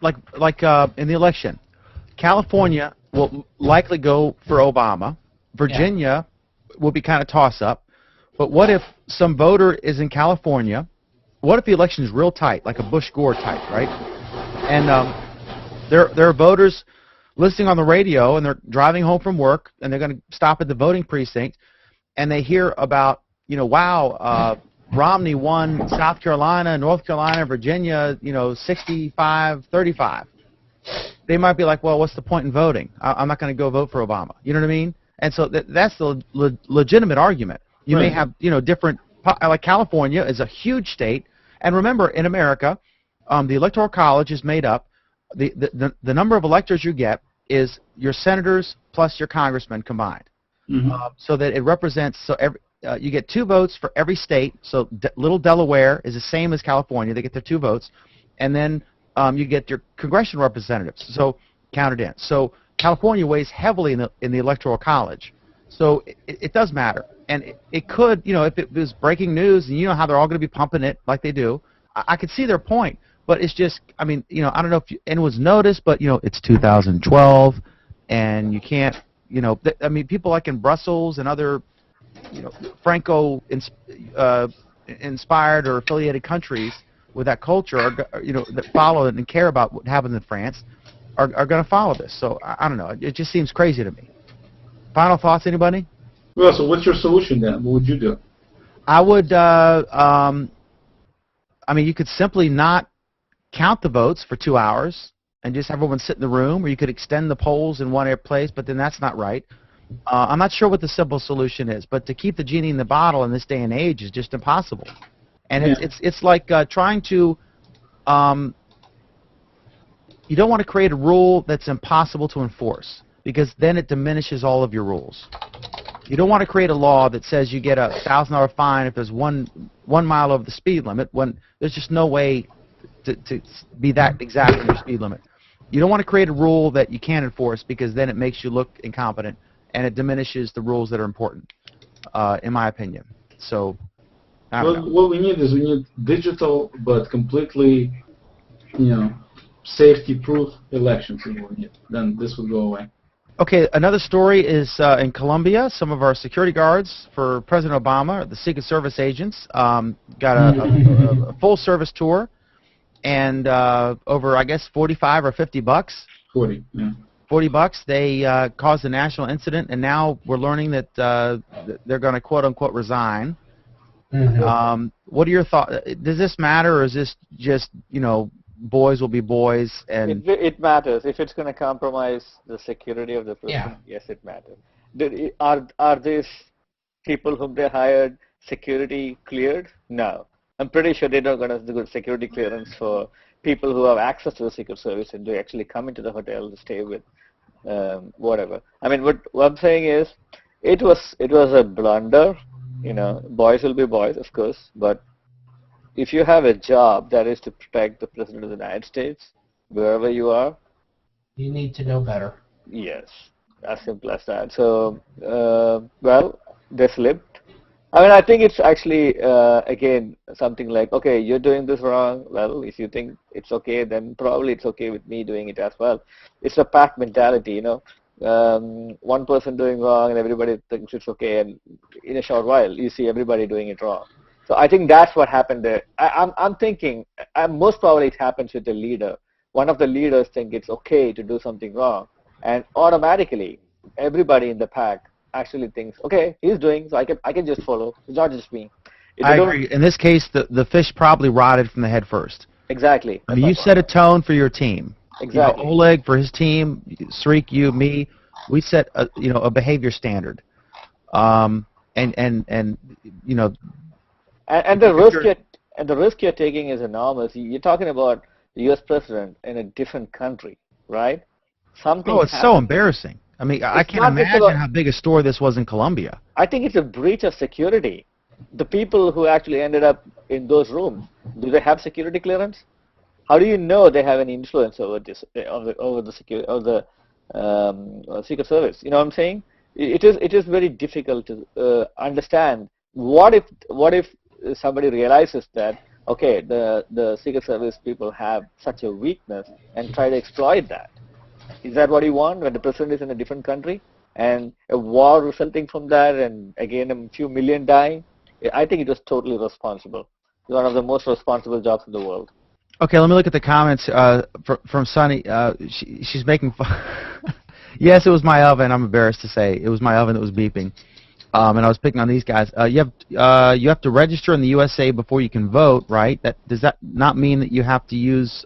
in the election. California will likely go for Obama. Virginia will be kind of toss-up. But what if some voter is in California? What if the election is real tight, like a Bush-Gore type, right? And there are voters listening on the radio, and they're driving home from work, and they're going to stop at the voting precinct, and they hear about, you know, wow, Romney won South Carolina, North Carolina, Virginia, you know, 65-35. They might be like, well, what's the point in voting? I'm not going to go vote for Obama. You know what I mean? And so that's the legitimate argument. You may have, you know, different, like California is a huge state. And remember, in America, the Electoral College is made up. The number of electors you get is your senators plus your congressmen combined. Mm-hmm. So that it represents, so you get 2 votes for every state. So little Delaware is the same as California. They get their 2 votes. And then you get your congressional representatives, so counted in. So California weighs heavily in the Electoral College. So it does matter. And it could, you know, if it was breaking news, and you know how they're all going to be pumping it like they do, I could see their point. But it's just, I mean, you know, I don't know if anyone's noticed, but, you know, it's 2012, and you can't, you know, I mean, people like in Brussels and other, you know, Franco-inspired or affiliated countries with that culture, are, you know, that follow it and care about what happens in France, are going to follow this. So I don't know. It just seems crazy to me. Final thoughts, anybody? Well, so what's your solution then? What would you do? I would, I mean, you could simply not count the votes for 2 hours and just have everyone sit in the room, or you could extend the polls in one place, but then that's not right. I'm not sure what the simple solution is, but to keep the genie in the bottle in this day and age is just impossible. And it's like trying to, you don't want to create a rule that's impossible to enforce, because then it diminishes all of your rules. You don't want to create a law that says you get a $1,000 fine if there's one mile over the speed limit, when there's just no way to be that exact in your speed limit. You don't want to create a rule that you can't enforce, because then it makes you look incompetent, and it diminishes the rules that are important, in my opinion. So, I don't know. What we need digital but completely, safety-proof elections. Then this will go away. Okay, another story is in Colombia. Some of our security guards for President Obama, the Secret Service agents, got a full-service tour, and over, I guess, 45 or 50 bucks. 40, yeah. 40 bucks. They caused a national incident, and now we're learning that they're going to quote-unquote resign. Mm-hmm. What are your thoughts? Does this matter, or is this just, boys will be boys? And it matters. If it's going to compromise the security of the person, yes, it matters. Are these people whom they hired security cleared? No. I'm pretty sure they're not going to do security clearance for people who have access to the Secret Service and they actually come into the hotel to stay with whatever. I mean, what I'm saying is, it was a blunder. Boys will be boys, of course, but if you have a job that is to protect the President of the United States, wherever you are, you need to know better. Yes, as simple as that. So, well, they slipped. I mean, I think it's actually, again, something like, okay, you're doing this wrong. Well, if you think it's okay, then probably it's okay with me doing it as well. It's a pack mentality, one person doing wrong and everybody thinks it's okay, and in a short while, you see everybody doing it wrong. So I think that's what happened there. I'm thinking, most probably it happens with the leader. One of the leaders think it's okay to do something wrong, and automatically everybody in the pack actually thinks, okay, he's doing, so I can just follow. It's not just me. I agree. In this case, the fish probably rotted from the head first. Exactly. I mean, you set a tone for your team. Exactly. Oleg for his team, Sreek, you, me, we set a behavior standard. And the risk you're taking is enormous. You're talking about the U.S. president in a different country, right? It's so embarrassing. I mean, I can't imagine how big a story this was in Colombia. I think it's a breach of security. The people who actually ended up in those rooms, do they have security clearance? How do you know they have any influence over this, over the Secret Service? You know what I'm saying? It is very difficult to understand. What if somebody realizes that, okay, the Secret Service people have such a weakness and try to exploit that? Is that what you want when the president is in a different country and a war resulting from that, and again a few million dying? I think it was totally responsible. It's one of the most responsible jobs in the world. Okay, let me look at the comments from Sunny. She's making fun. Yes, it was my oven. I'm embarrassed to say it was my oven that was beeping, and I was picking on these guys. You have to register in the USA before you can vote, right? Does that not mean that you have to use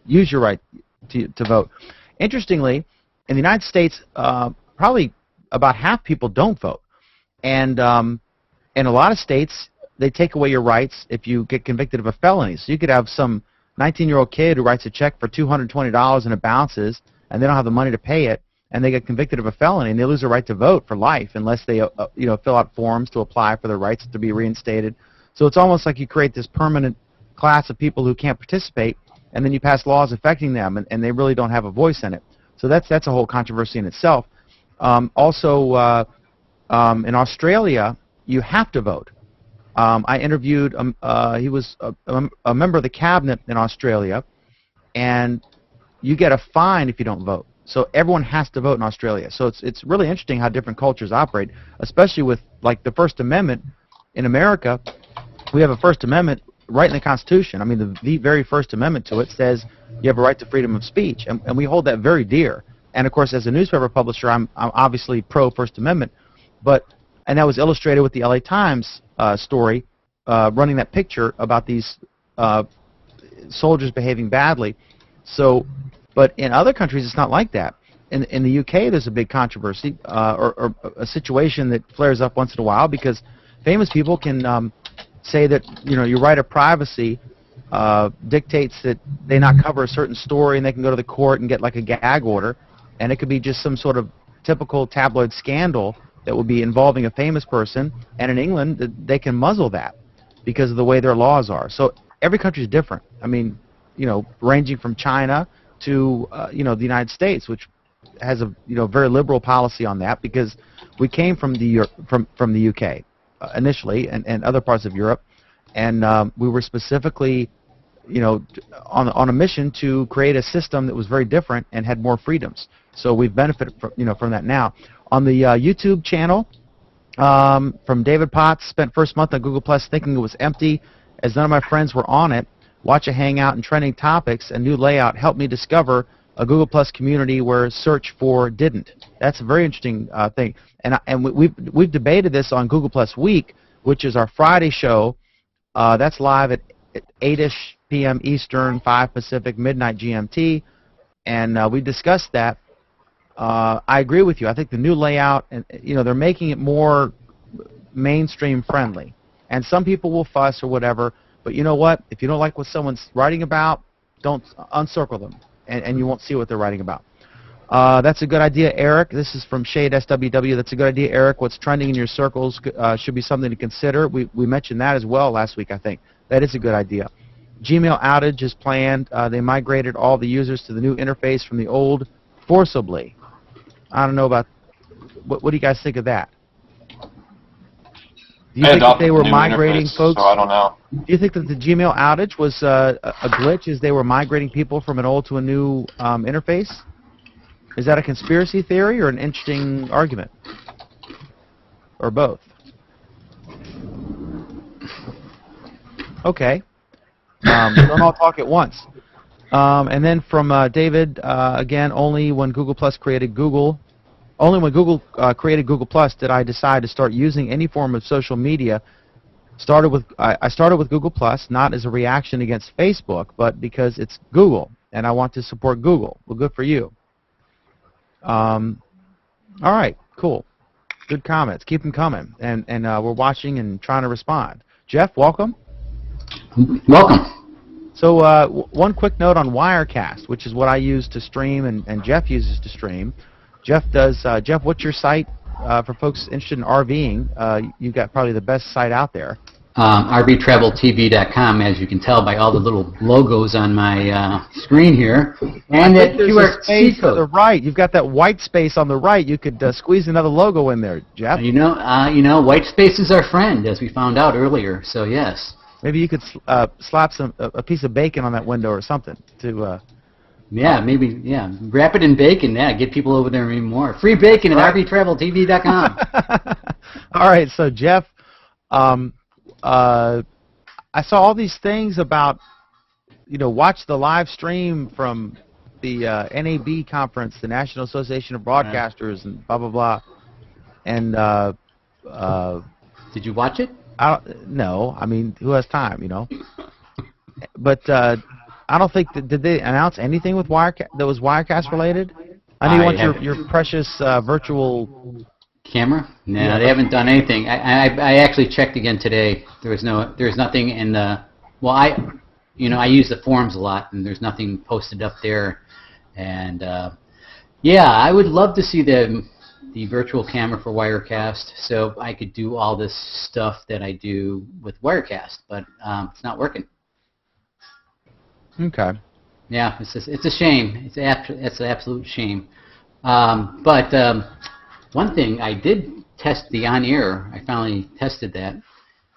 your right to vote? Interestingly, in the United States, probably about half people don't vote, and in a lot of states, they take away your rights if you get convicted of a felony. So you could have some 19-year-old kid who writes a check for $220 and it bounces, and they don't have the money to pay it, and they get convicted of a felony, and they lose their right to vote for life unless they fill out forms to apply for their rights to be reinstated. So it's almost like you create this permanent class of people who can't participate, and then you pass laws affecting them, and they really don't have a voice in it. So that's a whole controversy in itself. Also, in Australia, you have to vote. I interviewed, he was a member of the cabinet in Australia, and you get a fine if you don't vote. So everyone has to vote in Australia. So it's really interesting how different cultures operate, especially with like the First Amendment. In America, we have a First Amendment right in the Constitution. I mean, the very First Amendment to it says you have a right to freedom of speech, and we hold that very dear. And of course, as a newspaper publisher, I'm obviously pro First Amendment, and that was illustrated with the LA Times story, running that picture about these soldiers behaving badly. So, but in other countries, it's not like that. In the UK, there's a big controversy or a situation that flares up once in a while because famous people can say that your right of privacy dictates that they not cover a certain story, and they can go to the court and get like a gag order, and it could be just some sort of typical tabloid scandal that would be involving a famous person, and in England, they can muzzle that because of the way their laws are. So every country is different. I mean, ranging from China to, the United States, which has a very liberal policy on that because we came from the UK initially and other parts of Europe, and we were specifically on a mission to create a system that was very different and had more freedoms. So we've benefited from that now. On the YouTube channel, from David Potts, spent first month on Google Plus thinking it was empty as none of my friends were on it. Watch a Hangout and trending topics and new layout helped me discover a Google Plus community where search for didn't. That's a very interesting thing. And we've debated this on Google Plus Week, which is our Friday show. That's live at 8-ish p.m. Eastern, 5 Pacific, midnight GMT. And we discussed that. I agree with you. I think the new layout, and they're making it more mainstream friendly. And some people will fuss or whatever, but you know what? If you don't like what someone's writing about, don't uncircle them, and you won't see what they're writing about. That's a good idea, Eric. This is from Shade SWW. That's a good idea, Eric. What's trending in your circles should be something to consider. We mentioned that as well last week, I think. That is a good idea. Gmail outage is planned. They migrated all the users to the new interface from the old forcibly. I don't know about what do you guys think of that? Do you think that they were migrating folks? So I don't know. Do you think that the Gmail outage was a glitch as they were migrating people from an old to a new interface? Is that a conspiracy theory or an interesting argument? Or both? Okay. Don't all talk at once. And then from David, again, only when Google Plus created Google. Only when Google created Google Plus did I decide to start using any form of social media. I started with Google Plus not as a reaction against Facebook, but because it's Google and I want to support Google. Well, good for you. All right, cool, good comments. Keep them coming, and we're watching and trying to respond. Jeff, welcome. Welcome. So one quick note on Wirecast, which is what I use to stream and Jeff uses to stream. Jeff, what's your site for folks interested in RVing? You've got probably the best site out there. RVTravelTV.com, as you can tell by all the little logos on my screen here, and that QR space to the right. You've got that white space on the right. You could squeeze another logo in there, Jeff. White space is our friend, as we found out earlier. So yes. Maybe you could slap a piece of bacon on that window or something to. Wrap it in bacon. Yeah, get people over there even more. Free bacon at RVTravelTV.com. All right, so Jeff, I saw all these things about, watch the live stream from the NAB conference, the National Association of Broadcasters, and blah blah blah. And did you watch it? No, I mean, who has time, But I don't think did they announce anything with Wirecast that was Wirecast related? I know you want your precious virtual camera. No, they haven't done anything. I actually checked again today. There's nothing in the. Well, I use the forums a lot, and there's nothing posted up there. And I would love to see the virtual camera for Wirecast, so I could do all this stuff that I do with Wirecast, but it's not working. Okay. Yeah, it's a shame. It's an absolute shame. But one thing, I did test the On Air. I finally tested that,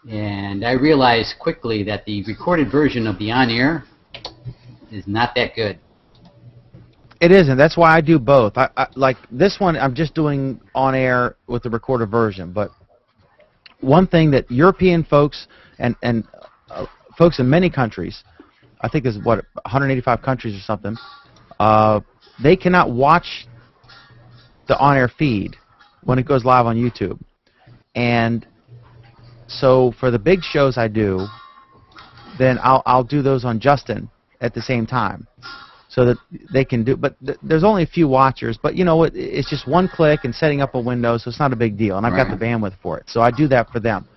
and I realized quickly that the recorded version of the On Air is not that good. It isn't. That's why I do both. I like this one. I'm just doing On Air with the recorded version. But one thing that European folks and folks in many countries, I think there's 185 countries or something, they cannot watch the on-air feed when it goes live on YouTube. And so for the big shows I do, then I'll do those on Justin at the same time, so that they can do. But there's only a few watchers. But it's just one click and setting up a window, so it's not a big deal. And I've got the bandwidth for it, so I do that for them,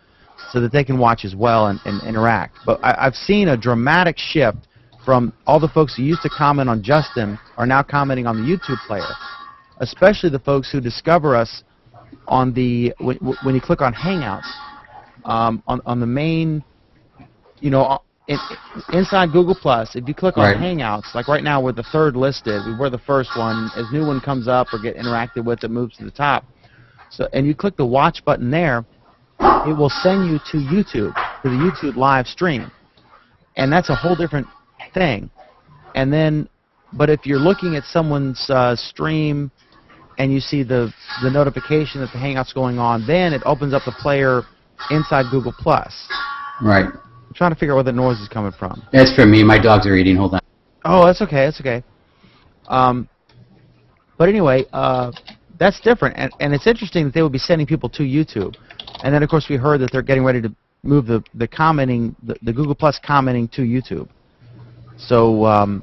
so that they can watch as well and interact. But I've seen a dramatic shift from all the folks who used to comment on Justin are now commenting on the YouTube player, especially the folks who discover us on when you click on Hangouts, on the main, inside Google Plus, if you click on Right. Hangouts, like right now we're the third listed, we're the first one. As new one comes up or get interacted with, it moves to the top. So, and you click the watch button there, it will send you to YouTube, to the YouTube live stream, and that's a whole different thing. And then, but if you're looking at someone's stream and you see the notification that the Hangout's going on, then it opens up the player inside Google Plus. Right. I'm trying to figure out where the noise is coming from. That's for me. My dogs are eating. Hold on. Oh, that's okay. That's okay. But anyway, that's different, and it's interesting that they would be sending people to YouTube, and then of course we heard that they're getting ready to move the commenting, the Google Plus commenting to YouTube. So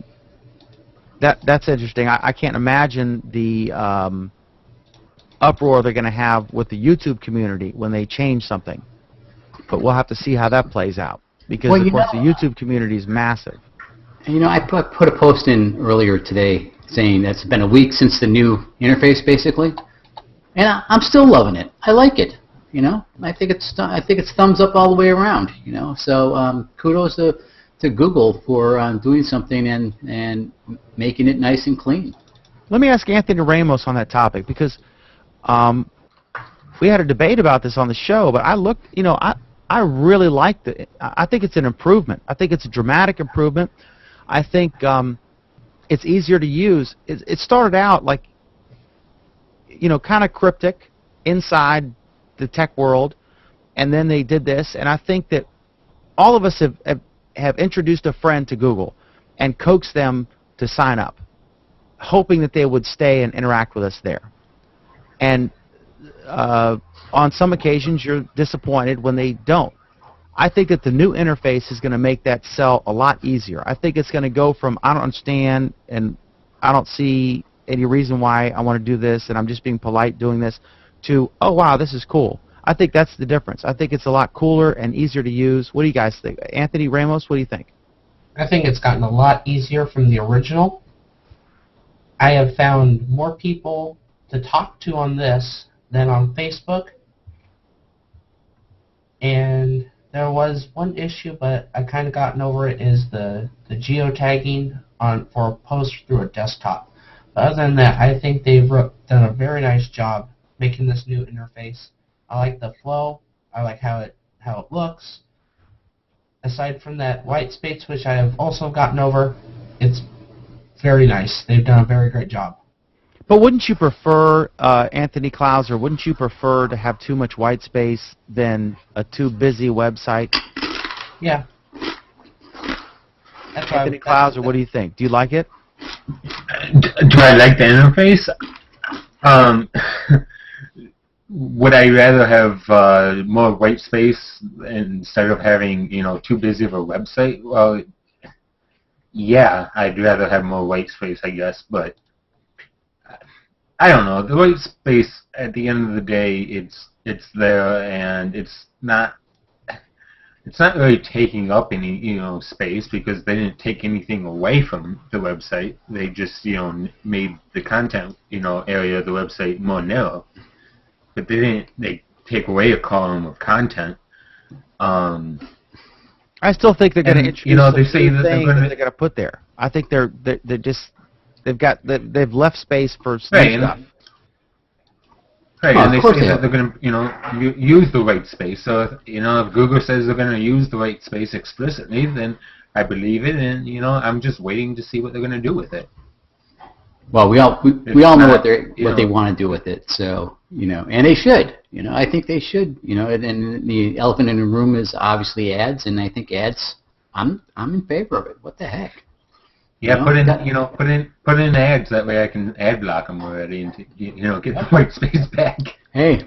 that's interesting. I can't imagine the uproar they're going to have with the YouTube community when they change something, but we'll have to see how that plays out, because Well, of course the YouTube community is massive. You know, I put a post in earlier today saying that it's been a week since the new interface, basically, and I'm still loving it. I like it. You know, I think it's thumbs up all the way around. You know, so kudos to Google for doing something and making it nice and clean. Let me ask Anthony Ramos on that topic, because we had a debate about this on the show, but I looked, you know, I really liked it. I think it's an improvement. I think it's a dramatic improvement. I think it's easier to use. It started out like, you know, kind of cryptic inside the tech world, and then they did this, and I think that all of us have introduced a friend to Google and coaxed them to sign up, hoping that they would stay and interact with us there. And on some occasions, you're disappointed when they don't. I think that the new interface is going to make that sell a lot easier. I think it's going to go from I don't understand and I don't see any reason why I want to do this and I'm just being polite doing this, to, oh, wow, this is cool. I think that's the difference. I think it's a lot cooler and easier to use. What do you guys think? Anthony Ramos, what do you think? I think it's gotten a lot easier from the original. I have found more people to talk to on this than on Facebook. And there was one issue, but I kind of gotten over it, is the geotagging for a post through a desktop. But other than that, I think they've done a very nice job making this new interface. I like the flow. I like how it looks. Aside from that white space, which I have also gotten over, it's very nice. They've done a very great job. But wouldn't you prefer, Anthony Klauser, wouldn't you prefer to have too much white space than a too busy website? Yeah. Anthony Klauser, what do you think? Do you like it? Do I like the interface? Would I rather have more white space instead of having, you know, too busy of a website? Well, yeah, I'd rather have more white space, I guess, but I don't know. The white space, at the end of the day, it's there, and it's not really taking up any, you know, space, because they didn't take anything away from the website. They just, you know, made the content, you know, area of the website more narrow. But they take away a column of content. I still think they're going to introduce, you know, they say that that they're going to put there. I think they're just they've left space for new stuff. Right, Oh, and they of course say they that are. they're going to, you know, use the white space. So, if Google says they're going to use the white space explicitly, then I believe it, and, you know, I'm just waiting to see what they're going to do with it. Well, we all know what they want to do with it. So, you know, and they should. You know, I think they should. You know, and the elephant in the room is obviously ads, and I think ads. I'm in favor of it. What the heck? Yeah, You know, put in ads, that way I can ad block them already and, you know, get the white space back. Hey,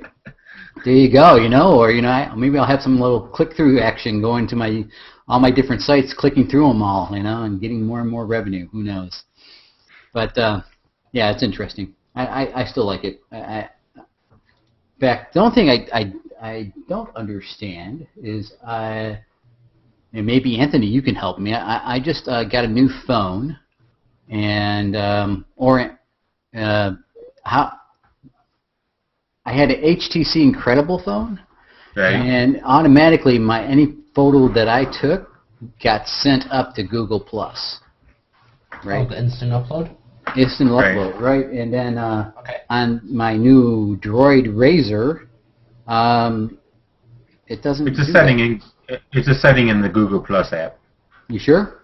there you go. You know, or, you know, maybe I'll have some little click-through action going to all my different sites, clicking through them all, you know, and getting more and more revenue. Who knows? But yeah, it's interesting. I still like it. In fact, the only thing I don't understand is and maybe Anthony, you can help me. I just got a new phone, and how I had an HTC Incredible phone, Right. and automatically any photo that I took got sent up to Google Plus. Right. Oh, the instant upload? Instant Right. upload, right? And then Okay. on my new Droid Razor, it doesn't. It's a do setting that. it's a setting in the Google Plus app. You sure?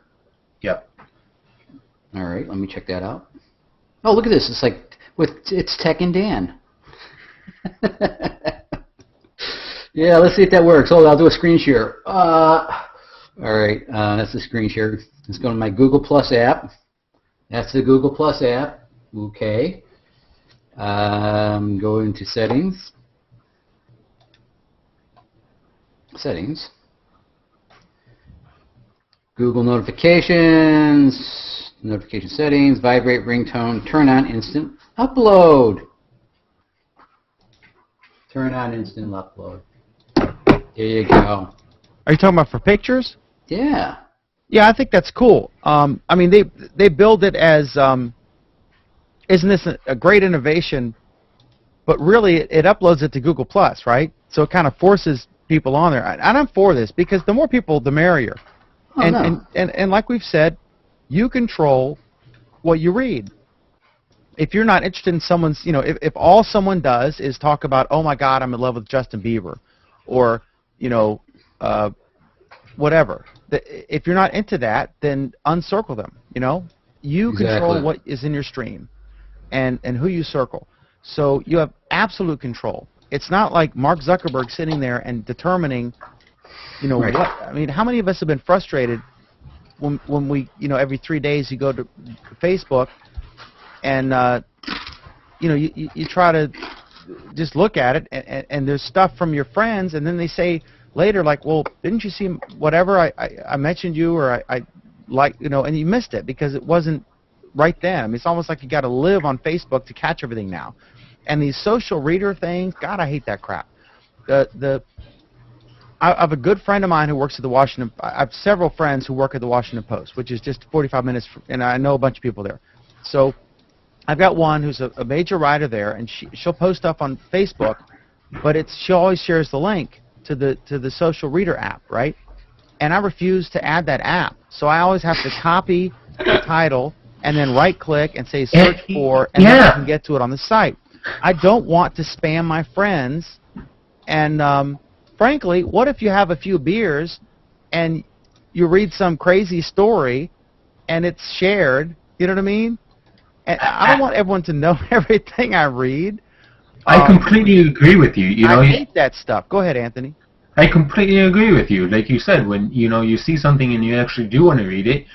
Yep. All right, let me check that out. Oh, look at this! It's like it's Tech and Dan. Yeah, let's see if that works. Hold on, I'll do a screen share. All right, that's the screen share. Let's go to my Google Plus app. That's the Google Plus app. Okay. Go into settings. Settings. Google notifications. Notification settings. Vibrate ringtone. Turn on instant upload. Turn on instant upload. There you go. Are you talking about for pictures? Yeah. Yeah, I think that's cool. I mean, they build it as, isn't this a great innovation? But really, it uploads it to Google Plus, right? So it kind of forces people on there. And I'm for this because the more people, the merrier. Oh, no. And like we've said, you control what you read. If you're not interested in someone's, if all someone does is talk about, oh my God, I'm in love with Justin Bieber, or whatever. If you're not into that, then uncircle them. You control Exactly. what is in your stream, and who you circle. So you have absolute control. It's not like Mark Zuckerberg sitting there and determining, Right. what. I mean, how many of us have been frustrated when we, every 3 days you go to Facebook and you try to just look at it and there's stuff from your friends, and then they say later, like, well, didn't you see whatever I mentioned you, or I like, and you missed it because it wasn't right then. I mean, it's almost like you got to live on Facebook to catch everything now. And these social reader things, God, I hate that crap. I have a good friend of mine who works at the Washington. I have several friends who work at the Washington Post, which is just 45 minutes, and I know a bunch of people there. So I've got one who's a major writer there, and she'll post stuff on Facebook, but she always shares the link to the social reader app, right? And I refuse to add that app, so I always have to copy the title and then right-click and say search for, and then I can get to it on the site. I don't want to spam my friends, and frankly, what if you have a few beers and you read some crazy story and it's shared? You know what I mean? And I don't want everyone to know everything I read. I completely agree with you. I hate that stuff. Go ahead, Anthony. I completely agree with you. Like you said, when you see something and you actually do want to read it,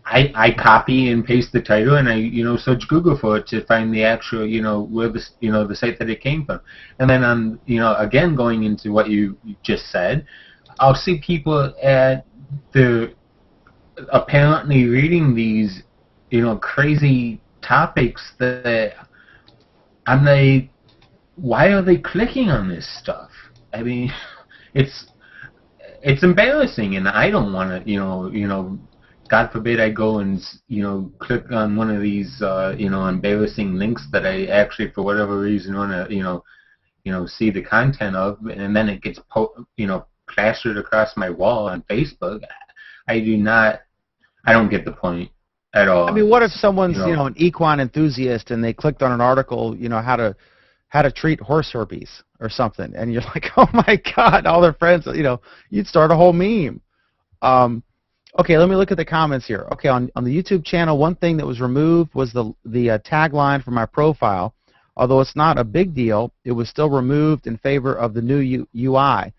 I copy and paste the title, and I search Google for it to find the actual where the the site that it came from. And then on again going into what you just said, I'll see people at the apparently reading these crazy topics that I'm like, why are they clicking on this stuff? I mean, it's embarrassing, and I don't want to God forbid I go and click on one of these embarrassing links that I actually for whatever reason want to see the content of, and then it gets plastered across my wall on Facebook. I don't get the point at all. I mean, what if someone's an equine enthusiast and they clicked on an article, how to treat horse herpes or something, and you're like, oh my God, all their friends, you'd start a whole meme. Okay, let me look at the comments here. Okay, on the YouTube channel, one thing that was removed was the tagline for my profile. Although it's not a big deal, it was still removed in favor of the new UI.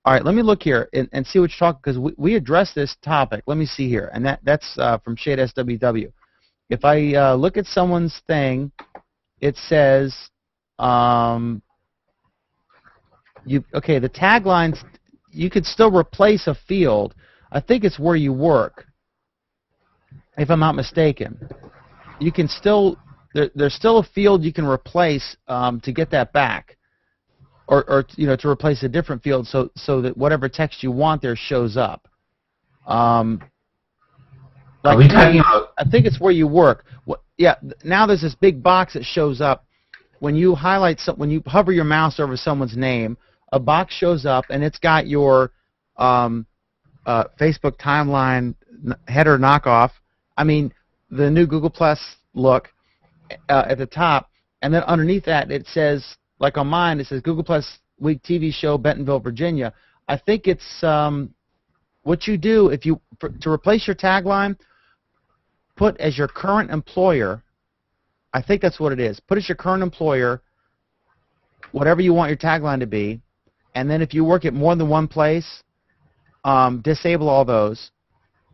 All right, let me look here and see what you're talking, because we addressed this topic. Let me see here, and that's from Shade SWW. If I look at someone's thing, it says, the taglines, you could still replace a field. I think it's where you work, if I'm not mistaken. You can still, there's still a field you can replace to get that back, or to replace a different field so that whatever text you want there shows up. Are we talking about? I think it's where you work. Yeah. Now there's this big box that shows up when you highlight when you hover your mouse over someone's name. A box shows up and it's got your Facebook timeline header knockoff. I mean, the new Google Plus look at the top, and then underneath that it says, like on mine, it says Google Plus Week TV Show, Bentonville, Virginia. I think it's what you do if you to replace your tagline, put as your current employer. I think that's what it is. Put as your current employer whatever you want your tagline to be, and then if you work at more than one place, disable all those,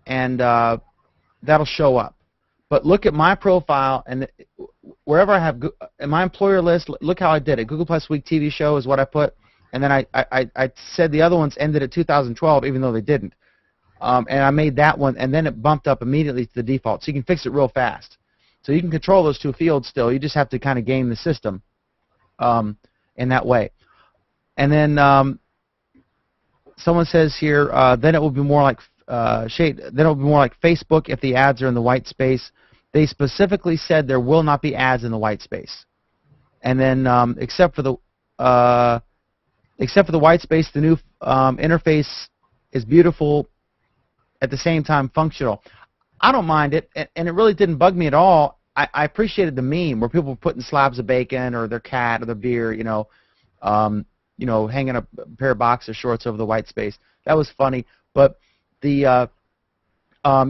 and that'll show up. But look at my profile, and wherever I have in my employer list, look how I did it. Google Plus Week TV Show is what I put, and then I said the other ones ended at 2012, even though they didn't. And I made that one, and then it bumped up immediately to the default. So you can fix it real fast. So you can control those two fields still. You just have to kind of game the system in that way. And then someone says here, then it will be more like then it will be more like Facebook if the ads are in the white space. They specifically said there will not be ads in the white space. And then except for the white space, the new interface is beautiful, at the same time functional. I don't mind it, and it really didn't bug me at all. I appreciated the meme where people were putting slabs of bacon or their cat or their beer, hanging a pair of boxer shorts over the white space. That was funny, but the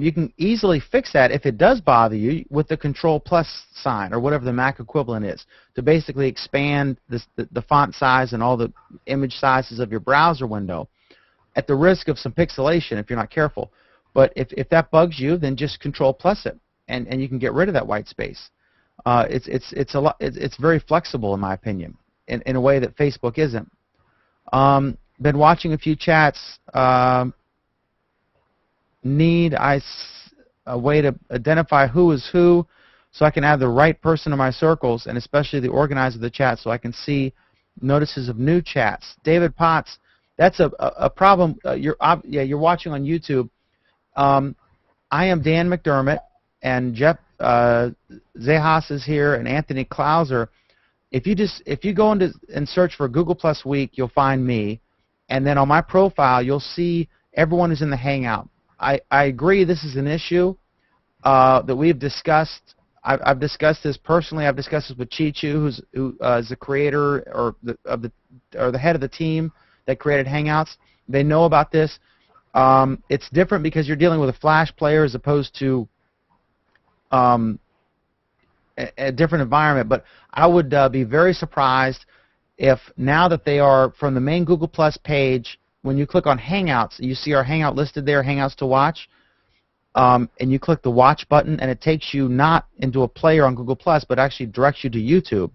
you can easily fix that if it does bother you with the Control Plus sign or whatever the Mac equivalent is, to basically expand the font size and all the image sizes of your browser window, at the risk of some pixelation if you're not careful. But if that bugs you, then just Control Plus it, and you can get rid of that white space. It's very flexible in my opinion, in a way that Facebook isn't. Been watching a few chats. Need a way to identify who is who, so I can add the right person to my circles, and especially the organizer of the chat, so I can see notices of new chats. David Potts, that's a problem. You're watching on YouTube. I am Dan McDermott, and Jeff Zajas is here, and Anthony Klauser. If you go into and search for Google Plus Week, you'll find me, and then on my profile you'll see everyone who's in the Hangout. I agree this is an issue that we've discussed. I've discussed this personally. I've discussed this with Chichu, who is the creator or the head of the team that created Hangouts. They know about this. It's different because you're dealing with a Flash player as opposed to a different environment. But I would be very surprised if now that they are from the main Google Plus page, when you click on Hangouts, you see our Hangout listed there, Hangouts to watch, and you click the watch button, and it takes you not into a player on Google Plus, but actually directs you to YouTube.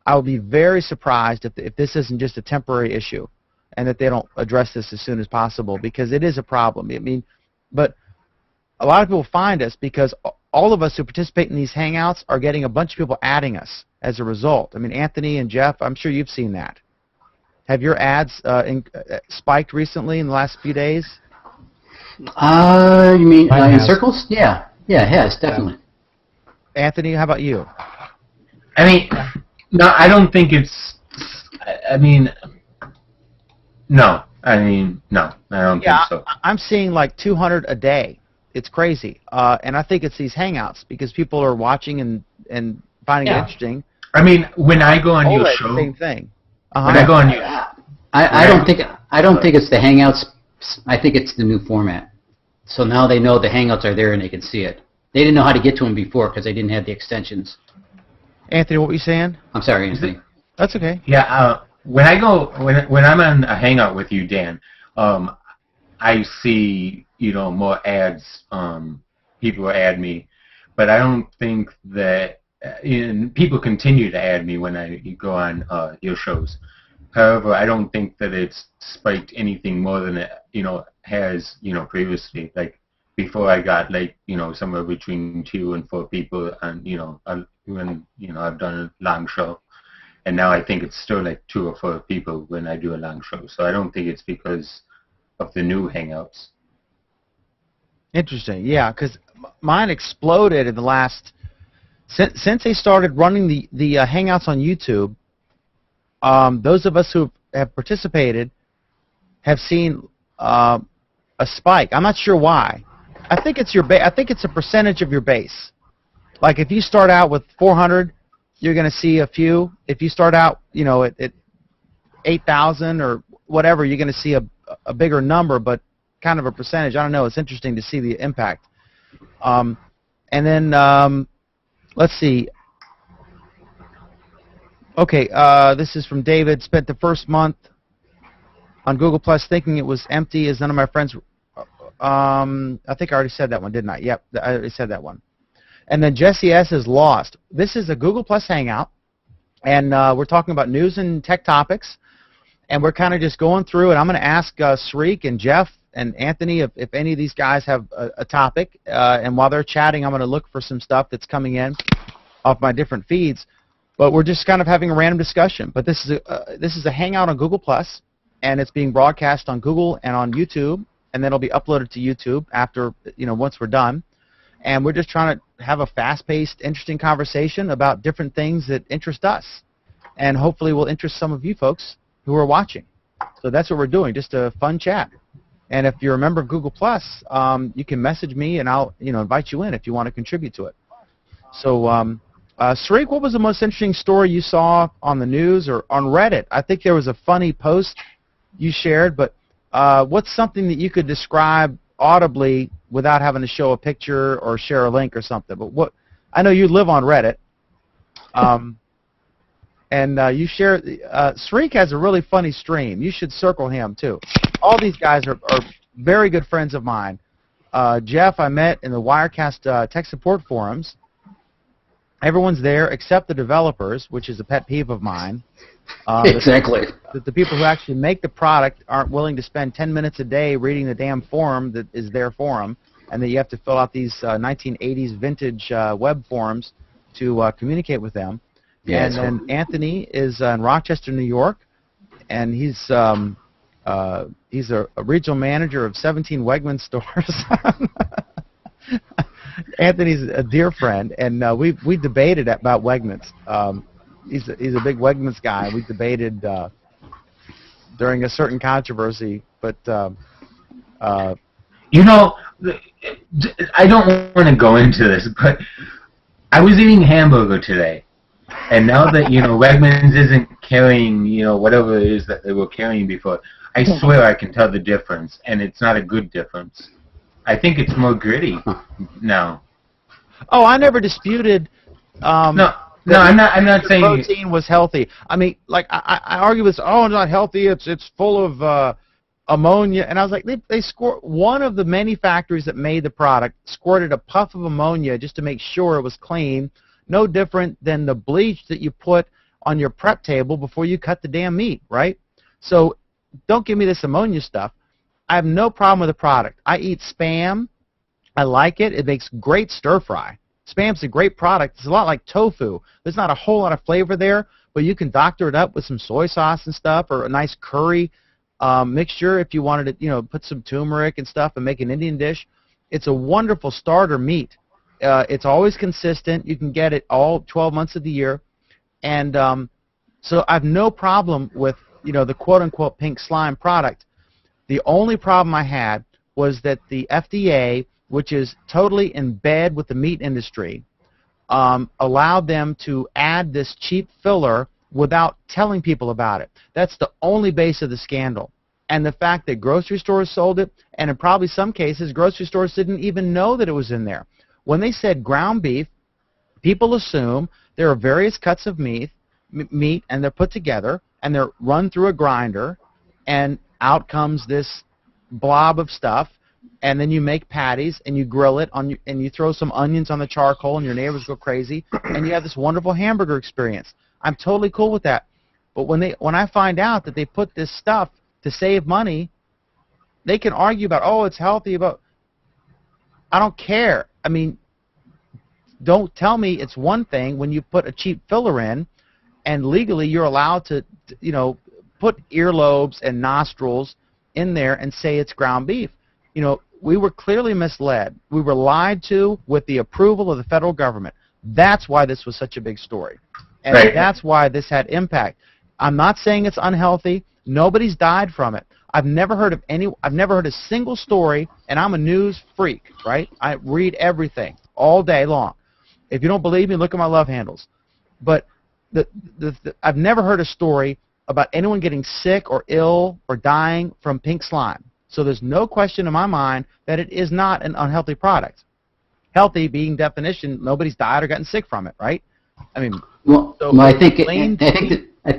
I would be very surprised if this isn't just a temporary issue, and that they don't address this as soon as possible, because it is a problem. I mean, but a lot of people find us because all of us who participate in these Hangouts are getting a bunch of people adding us as a result. I mean, Anthony and Jeff, I'm sure you've seen that. Have your ads spiked recently in the last few days? You mean in circles? Yeah, it has, definitely. Anthony, how about you? I mean, no, I don't think it's. I mean, no. I don't think so. I'm seeing like 200 a day. It's crazy, and I think it's these Hangouts because people are watching and finding it interesting. I mean, when I go on your show, same thing. When I go on your, I don't think it's the Hangouts. I think it's the new format. So now they know the Hangouts are there and they can see it. They didn't know how to get to them before because they didn't have the extensions. Anthony, what were you saying? I'm sorry, Anthony. That's okay. Yeah, when I'm on a Hangout with you, Dan, I see more ads. People add me, but I don't think that. People continue to add me when I go on your shows. However, I don't think that it's spiked anything more than it has previously. Like before, I got somewhere between 2 and 4 people, and when I've done a long show, and now I think it's still like 2 or 4 people when I do a long show. So I don't think it's because of the new Hangouts. Interesting, yeah, because mine exploded in the last. Since they started running the Hangouts on YouTube, those of us who have participated have seen a a spike. I'm not sure why. I think it's I think it's a percentage of your base. Like if you start out with 400, you're going to see a few. If you start out, at 8,000 or whatever, you're going to see a bigger number, but kind of a percentage. I don't know. It's interesting to see the impact. And then let's see. Okay, this is from David. Spent the first month on Google Plus thinking it was empty as none of my friends... I think I already said that one, didn't I? Yep, I already said that one. And then Jesse S. is lost. This is a Google Plus Hangout, and we're talking about news and tech topics, and we're kind of just going through, and I'm going to ask Sreek and Jeff and Anthony if any of these guys have a topic, and while they're chatting, I'm going to look for some stuff that's coming in off my different feeds. But we're just kind of having a random discussion. But this is a Hangout on Google Plus, and it's being broadcast on Google and on YouTube, and then it'll be uploaded to YouTube after, once we're done. And we're just trying to have a fast-paced, interesting conversation about different things that interest us, and hopefully will interest some of you folks who are watching. So that's what we're doing, just a fun chat. And if you're a member of Google Plus, you can message me, and I'll invite you in if you want to contribute to it. So, Sreek, what was the most interesting story you saw on the news or on Reddit? I think there was a funny post you shared, but what's something that you could describe audibly without having to show a picture or share a link or something? But I know you live on Reddit, and you share. Sreek has a really funny stream. You should circle him too. All these guys are very good friends of mine. Jeff, I met in the Wirecast tech support forums. Everyone's there except the developers, which is a pet peeve of mine. Exactly. The people who actually make the product aren't willing to spend 10 minutes a day reading the damn forum that is their forum, and that you have to fill out these 1980s vintage web forums to communicate with them. Yeah, and then Anthony is in Rochester, New York, and he's a regional manager of 17 Wegmans stores. Anthony's a dear friend, and we debated about Wegmans. He's a big Wegmans guy. We debated during a certain controversy, but I don't want to go into this, but I was eating hamburger today, and now that Wegmans isn't carrying whatever it is that they were carrying before, I swear I can tell the difference, and it's not a good difference. I think it's more gritty now. Oh, I never disputed. No, I'm not saying protein was healthy. I mean, like I argue with, it's not healthy. It's full of ammonia, and I was like, they one of the many factories that made the product squirted a puff of ammonia just to make sure it was clean. No different than the bleach that you put on your prep table before you cut the damn meat, right? So don't give me this ammonia stuff. I have no problem with the product. I eat Spam. I like it. It makes great stir fry. Spam's a great product. It's a lot like tofu. There's not a whole lot of flavor there, but you can doctor it up with some soy sauce and stuff, or a nice curry mixture if you wanted to, put some turmeric and stuff and make an Indian dish. It's a wonderful starter meat. It's always consistent. You can get it all 12 months of the year. And so I have no problem with, the quote-unquote pink slime product. The only problem I had was that the FDA, which is totally in bed with the meat industry, allowed them to add this cheap filler without telling people about it. That's the only base of the scandal. And the fact that grocery stores sold it, and in probably some cases, grocery stores didn't even know that it was in there. When they said ground beef, people assume there are various cuts of meat, and they're put together, and they're run through a grinder, and out comes this blob of stuff, and then you make patties, and you grill it, and you throw some onions on the charcoal, and your neighbors go crazy, and you have this wonderful hamburger experience. I'm totally cool with that. But when I find out that they put this stuff to save money, they can argue about, it's healthy, but I don't care. I mean, don't tell me it's one thing when you put a cheap filler in, and legally you're allowed to, put earlobes and nostrils in there and say it's ground beef. We were clearly misled. We were lied to with the approval of the federal government. That's why this was such a big story. And that's why this had impact. I'm not saying it's unhealthy. Nobody's died from it. I've never heard a single story, and I'm a news freak, right? I read everything all day long. If you don't believe me, look at my love handles. But I've never heard a story about anyone getting sick or ill or dying from pink slime. So there's no question in my mind that it is not an unhealthy product. Healthy being definition, nobody's died or gotten sick from it, right? I mean, I think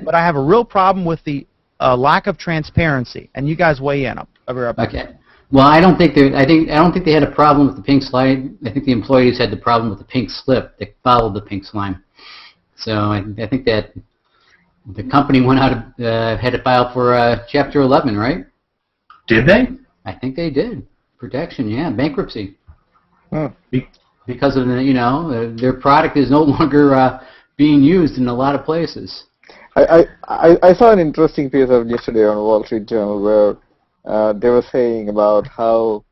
but I have a real problem with the lack of transparency. And you guys weigh in. I'll be right back. Okay. Well, I don't think they had a problem with the pink slime. I think the employees had the problem with the pink slip that followed the pink slime. So I think that the company went out had to file for Chapter 11, right? Did they? I think they did. Protection, yeah, bankruptcy. Be- Because of their product is no longer being used in a lot of places. I saw an interesting piece of yesterday on Wall Street Journal where they were saying about how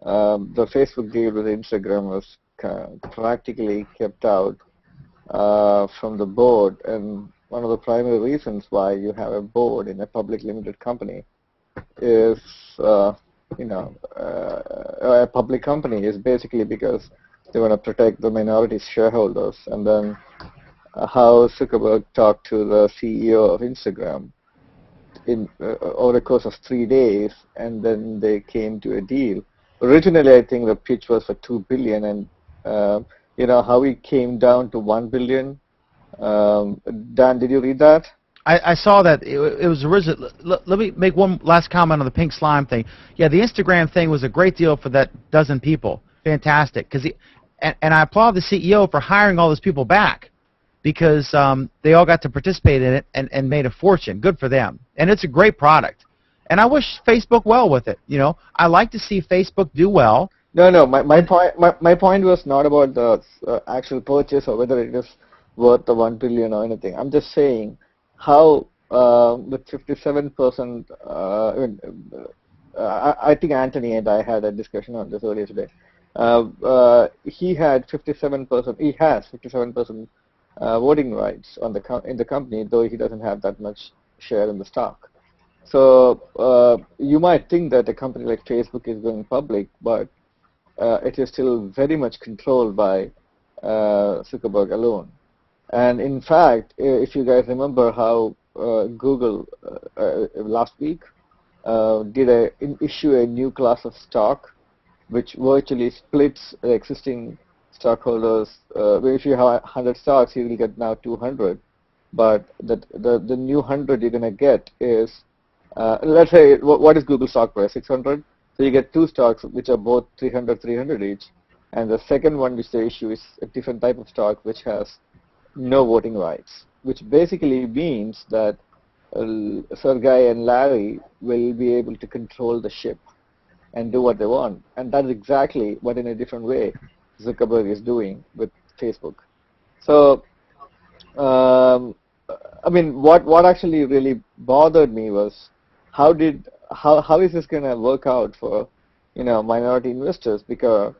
the Facebook deal with Instagram was practically kept out from the board, and one of the primary reasons why you have a board in a public limited company is, a public company is basically because they want to protect the minority shareholders. And then how Zuckerberg talked to the CEO of Instagram over the course of 3 days, and then they came to a deal. Originally, I think the pitch was for $2 billion, and how he came down to $1 billion. Dan, did you read that? I saw that. It was original. Let me make one last comment on the pink slime thing. Yeah, the Instagram thing was a great deal for that dozen people. Fantastic. And I applaud the CEO for hiring all those people back, because they all got to participate in it and made a fortune. Good for them. And it's a great product. And I wish Facebook well with it. I like to see Facebook do well. No. My point was not about the actual purchase or whether it is worth the $1 billion or anything. I'm just saying how with 57%. I think Anthony and I had a discussion on this earlier today. He had 57%. He has 57% voting rights in the company, though he doesn't have that much share in the stock. So you might think that a company like Facebook is going public, but it is still very much controlled by Zuckerberg alone. And in fact, if you guys remember how Google last week did issue a new class of stock, which virtually splits the existing stockholders. If you have 100 stocks, you will get now 200. But the new 100 you're going to get is, let's say, what is Google stock price? 600? So you get two stocks which are both 300 each. And the second one which they issue is a different type of stock which has no voting rights, which basically means that Sergey and Larry will be able to control the ship and do what they want. And that's exactly what, in a different way, Zuckerberg is doing with Facebook. So, what actually really bothered me was how is this going to work out for minority investors, because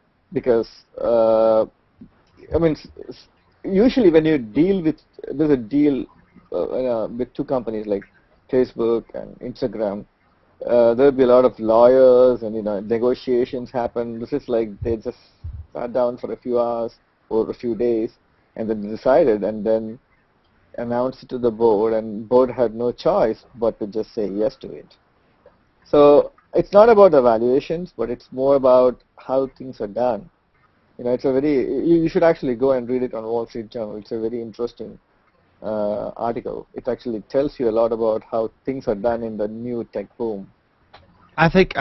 usually when you deal with there's a deal with two companies like Facebook and Instagram, there'll be a lot of lawyers and negotiations happen. This is like they just sat down for a few hours or a few days and then decided and then announced it to the board, and board had no choice but to just say yes to it. So it's not about the valuations, but it's more about how things are done. It's a you should actually go and read it on Wall Street Journal. It's a very interesting article. It actually tells you a lot about how things are done in the new tech boom. I think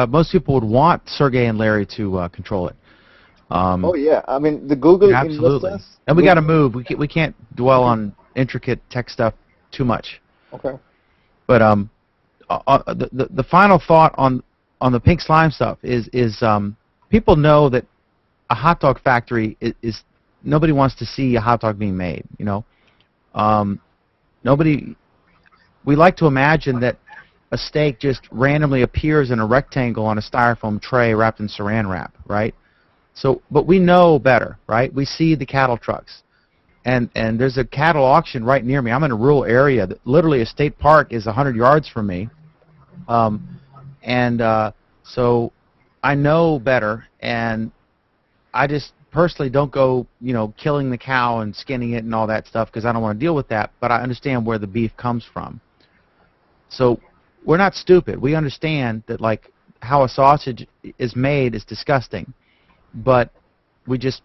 most people would want Sergey and Larry to control it. Oh yeah, the Google absolutely. investors. And we got to move. We can't dwell on intricate tech stuff too much. Okay. But the final thought on the pink slime stuff is people know that a hot dog factory is nobody wants to see a hot dog being made. We like to imagine that a steak just randomly appears in a rectangle on a styrofoam tray wrapped in saran wrap, right? So, but we know better, right? We see the cattle trucks, and there's a cattle auction right near me. I'm in a rural area. Literally, a state park is 100 yards from me, So I know better, and I just personally don't go, killing the cow and skinning it and all that stuff because I don't want to deal with that, but I understand where the beef comes from. So we're not stupid. We understand that, like, how a sausage is made is disgusting, but we just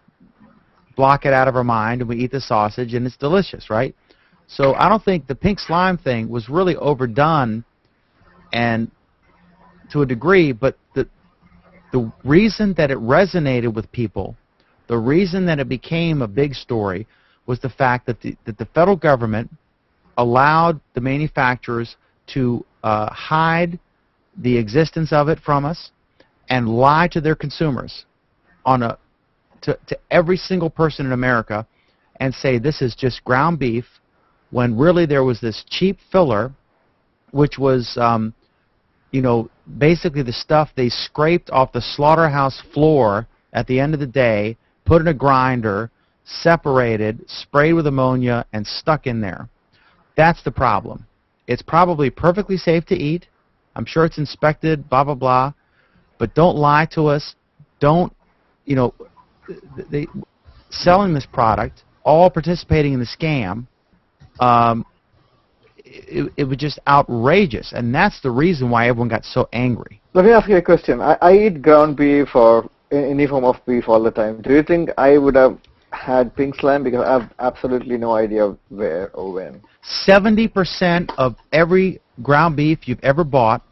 block it out of our mind and we eat the sausage and it's delicious, right? So I don't think the pink slime thing was really overdone, and to a degree, but the reason that it resonated with people, the reason that it became a big story, was the fact that the federal government allowed the manufacturers to hide the existence of it from us and lie to their consumers to every single person in America and say this is just ground beef, when really there was this cheap filler, which was basically the stuff they scraped off the slaughterhouse floor at the end of the day, put in a grinder, separated, sprayed with ammonia, and stuck in there. That's the problem. It's probably perfectly safe to eat. I'm sure it's inspected, blah, blah, blah. But don't lie to us. Don't, they selling this product, all participating in the scam, it was just outrageous. And that's the reason why everyone got so angry. Let me ask you a question. I eat ground beef or any form of beef all the time. Do you think I would have had pink slime? Because I have absolutely no idea where or when. 70% of every ground beef you've ever bought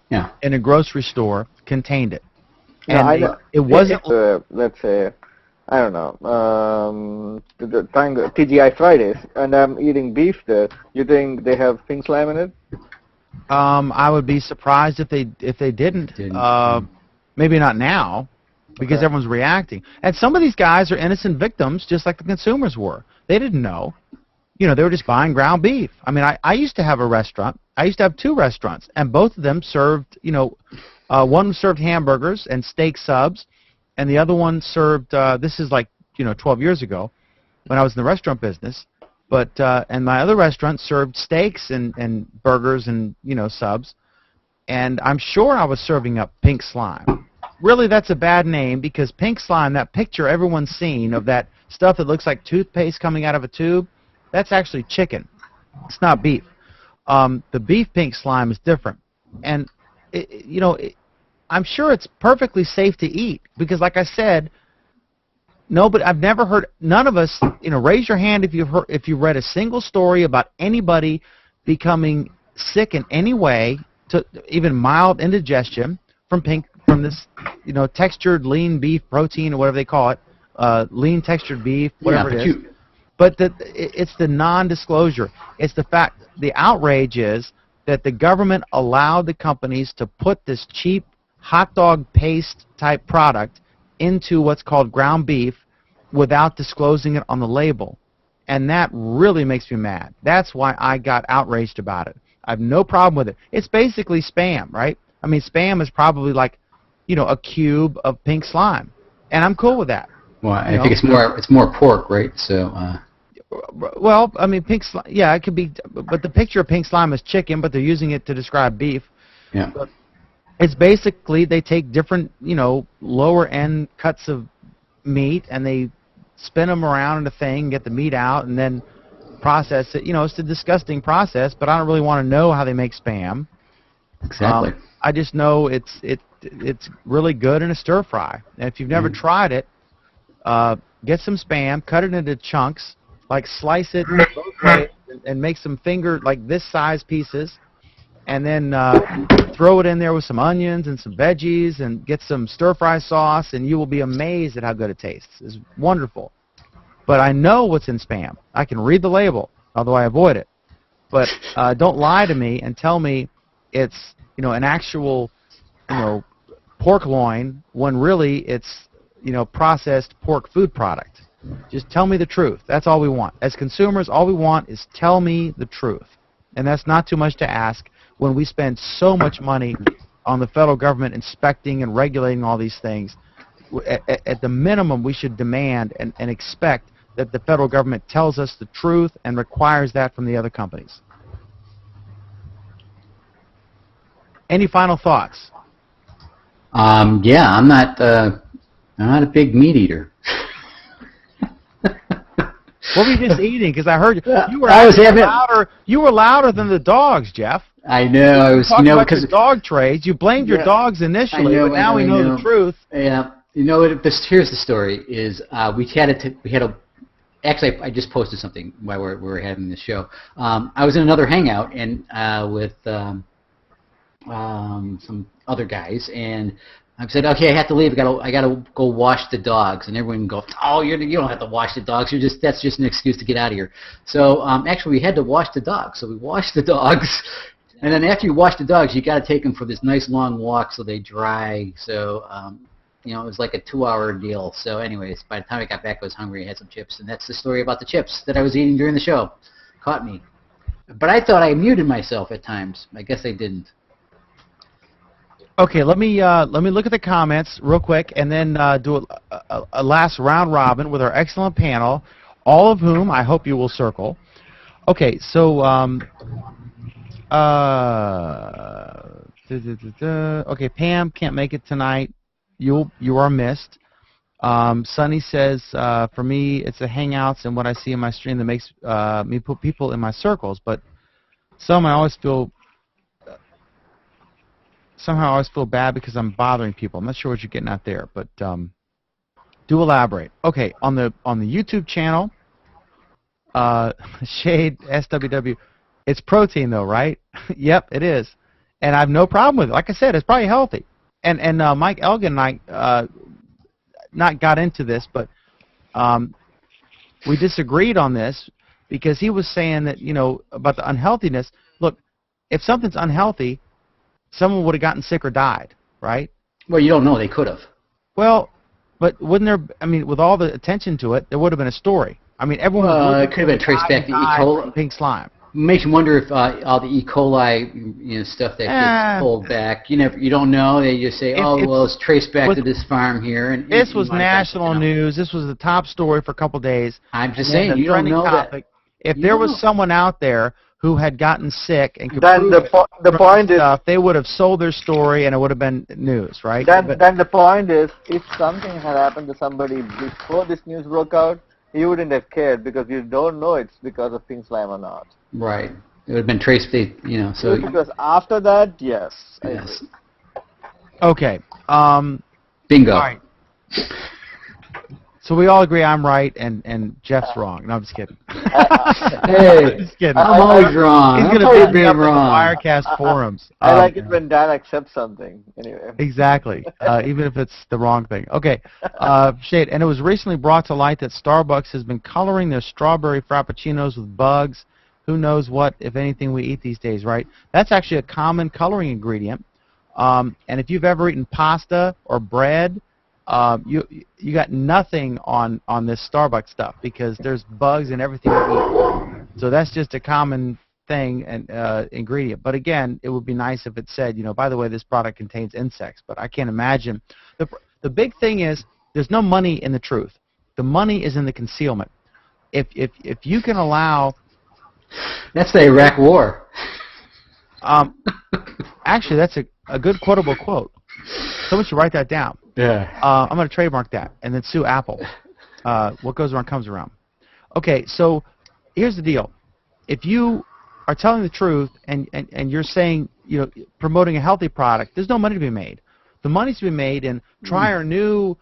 in a grocery store contained it. And it wasn't... let's say, I don't know, the TGI Fridays, and I'm eating beef there. You think they have pink slime in it? I would be surprised if they didn't. Maybe not now, because everyone's reacting. And some of these guys are innocent victims, just like the consumers were. They didn't know. They were just buying ground beef. I mean, I used to have a restaurant. I used to have 2 restaurants, and both of them served, one served hamburgers and steak subs, and the other one served, this is like, 12 years ago when I was in the restaurant business, but, and my other restaurant served steaks and burgers and, subs, and I'm sure I was serving up pink slime. Really, that's a bad name, because pink slime, that picture everyone's seen of that stuff that looks like toothpaste coming out of a tube, that's actually chicken. It's not beef. The beef pink slime is different. And, I'm sure it's perfectly safe to eat, because like I said, I've never heard, none of us, raise your hand if you've read a single story about anybody becoming sick in any way, to even mild indigestion from this, textured lean beef protein or whatever they call it, lean textured beef, whatever it is. But it's the non-disclosure. It's the fact, the outrage is that the government allowed the companies to put this cheap hot dog paste type product into what's called ground beef without disclosing it on the label. And that really makes me mad. That's why I got outraged about it. I have no problem with it. It's basically Spam, right? I mean, Spam is probably like, a cube of pink slime. And I'm cool with that. Well, I think it's more pork, right? So. Well, I mean, pink slime, yeah, it could be, but the picture of pink slime is chicken, but they're using it to describe beef. Yeah. But it's basically, they take different, lower end cuts of meat and they spin them around in a thing, get the meat out, and then process it. It's a disgusting process, but I don't really want to know how they make Spam. Exactly. I just know it's really good in a stir fry. And if you've never tried it, get some Spam, cut it into chunks, like slice it both ways and make some like this size pieces, and then throw it in there with some onions and some veggies and get some stir-fry sauce, and you will be amazed at how good it tastes. It's wonderful. But I know what's in Spam. I can read the label, although I avoid it. But don't lie to me and tell me it's an actual pork loin when really it's processed pork food product. Just tell me the truth. That's all we want. As consumers, all we want is tell me the truth. And that's not too much to ask when we spend so much money on the federal government inspecting and regulating all these things. At the minimum, we should demand and expect that the federal government tells us the truth and requires that from the other companies. Any final thoughts? Yeah, I'm not a big meat eater. What were you just eating? Because I heard you were I was actually having louder. You were louder than the dogs, Jeff. I know. I was, Talking about because your dog trades. You blamed your dogs initially, but now we know the truth. Yeah, here's the story: is we had a. Actually, I just posted something while we were having this show. I was in another hangout and with some other guys, and I said, okay, I have to leave. I gotta go wash the dogs, and everyone goes, oh, you don't have to wash the dogs. That's just an excuse to get out of here. So actually, we had to wash the dogs. So we washed the dogs, and then after you wash the dogs, you got to take them for this nice long walk so they dry. So it was like a 2-hour deal. So anyways, by the time I got back, I was hungry. I had some chips, and that's the story about the chips that I was eating during the show. Caught me. But I thought I muted myself at times. I guess I didn't. Okay, let me look at the comments real quick, and then do a last round robin with our excellent panel, all of whom I hope you will circle. Okay, so okay, Pam can't make it tonight. You are missed. Sonny says, for me, it's the Hangouts and what I see in my stream that makes me put people in my circles, but somehow I always feel bad because I'm bothering people. I'm not sure what you're getting at there, but do elaborate. Okay, on the YouTube channel, Shade SWW, it's protein though, right? Yep, it is, and I have no problem with it. Like I said, it's probably healthy. And Mike Elgin and I not got into this, but we disagreed on this because he was saying that about the unhealthiness. Look, if something's unhealthy, someone would have gotten sick or died, right? Well, you don't know. They could have. Well, but wouldn't there? I mean, with all the attention to it, there would have been a story. I mean, everyone. It could have been traced back to E. coli. Pink slime. Makes you wonder if all the E. coli, stuff that gets pulled back. You don't know. They just say, it's traced back to this farm here. And this was national news. This was the top story for a couple days. I'm just saying, you don't know that. If there was someone out there who had gotten sick and could then the point is, they would have sold their story and it would have been news, right? Then the point is, if something had happened to somebody before this news broke out, you wouldn't have cared because you don't know it's because of pink slime or not. Right. It would have been traced, so... Because after that, yes. Yes. Okay. Bingo. All right. So we all agree I'm right and Jeff's wrong. No, I'm just kidding. Hey, just kidding. I'm always wrong. He's going to be up wrong. In the Wirecast forums. I like it when Dan accepts something. Anyway. Exactly. Even if it's the wrong thing. Okay. Shade. And it was recently brought to light that Starbucks has been coloring their strawberry frappuccinos with bugs. Who knows what, if anything, we eat these days, right? That's actually a common coloring ingredient. And if you've ever eaten pasta or bread, you got nothing on this Starbucks stuff because there's bugs in everything you eat. So that's just a common thing and ingredient. But again, it would be nice if it said, by the way, this product contains insects. But I can't imagine. The big thing is there's no money in the truth. The money is in the concealment. If you can allow. That's the Iraq War. Actually, that's a good quotable quote. Someone should write that down. Yeah. I'm going to trademark that and then sue Apple. What goes around comes around. Okay, so here's the deal. If you are telling the truth and you're saying, promoting a healthy product, there's no money to be made. The money's to be made in try our new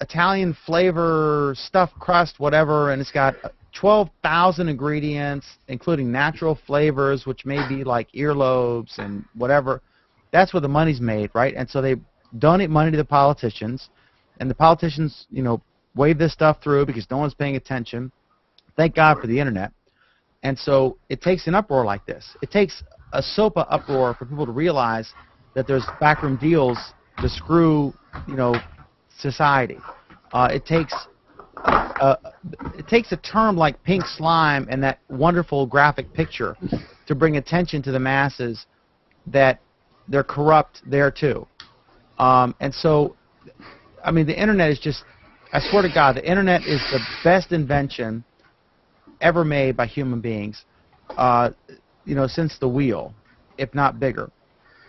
Italian flavor stuffed crust, whatever, and it's got 12,000 ingredients, including natural flavors, which may be like earlobes and whatever. That's where the money's made, right? And so they donate money to the politicians, and the politicians, wave this stuff through because no one's paying attention. Thank God for the internet. And so it takes an uproar like this. It takes a SOPA uproar for people to realize that there's backroom deals to screw, society. It takes a term like pink slime and that wonderful graphic picture to bring attention to the masses that they're corrupt there too. And so, I mean, the internet is just, I swear to God, the internet is the best invention ever made by human beings, since the wheel, if not bigger.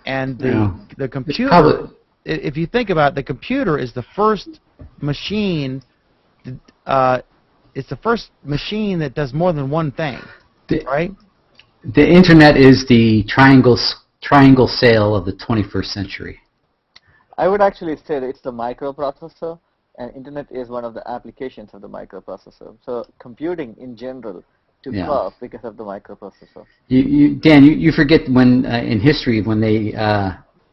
And Yeah. the computer, probably- if you think about it, the computer is the first machine. It's the first machine that does more than one thing, right? The internet is the triangle sale of the 21st century. I would actually say that it's the microprocessor, and internet is one of the applications of the microprocessor. So computing in general took off because of the microprocessor. Dan, you forget when in history when they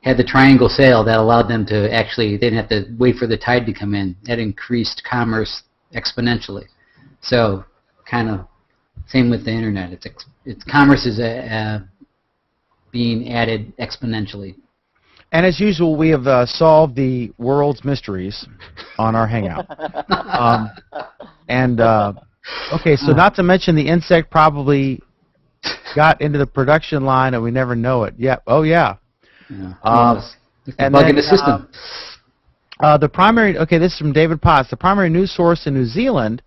had the triangle sale that allowed them to actually, they didn't have to wait for the tide to come in. That increased commerce exponentially. So kind of same with the internet. It's commerce is being added exponentially. And as usual, we have solved the world's mysteries on our Hangout. Okay, so not to mention the insect probably got into the production line and we never know it. Yeah. Oh, yeah. And bug in the system. The primary, okay, this is from David Potts. The primary news source in New Zealand,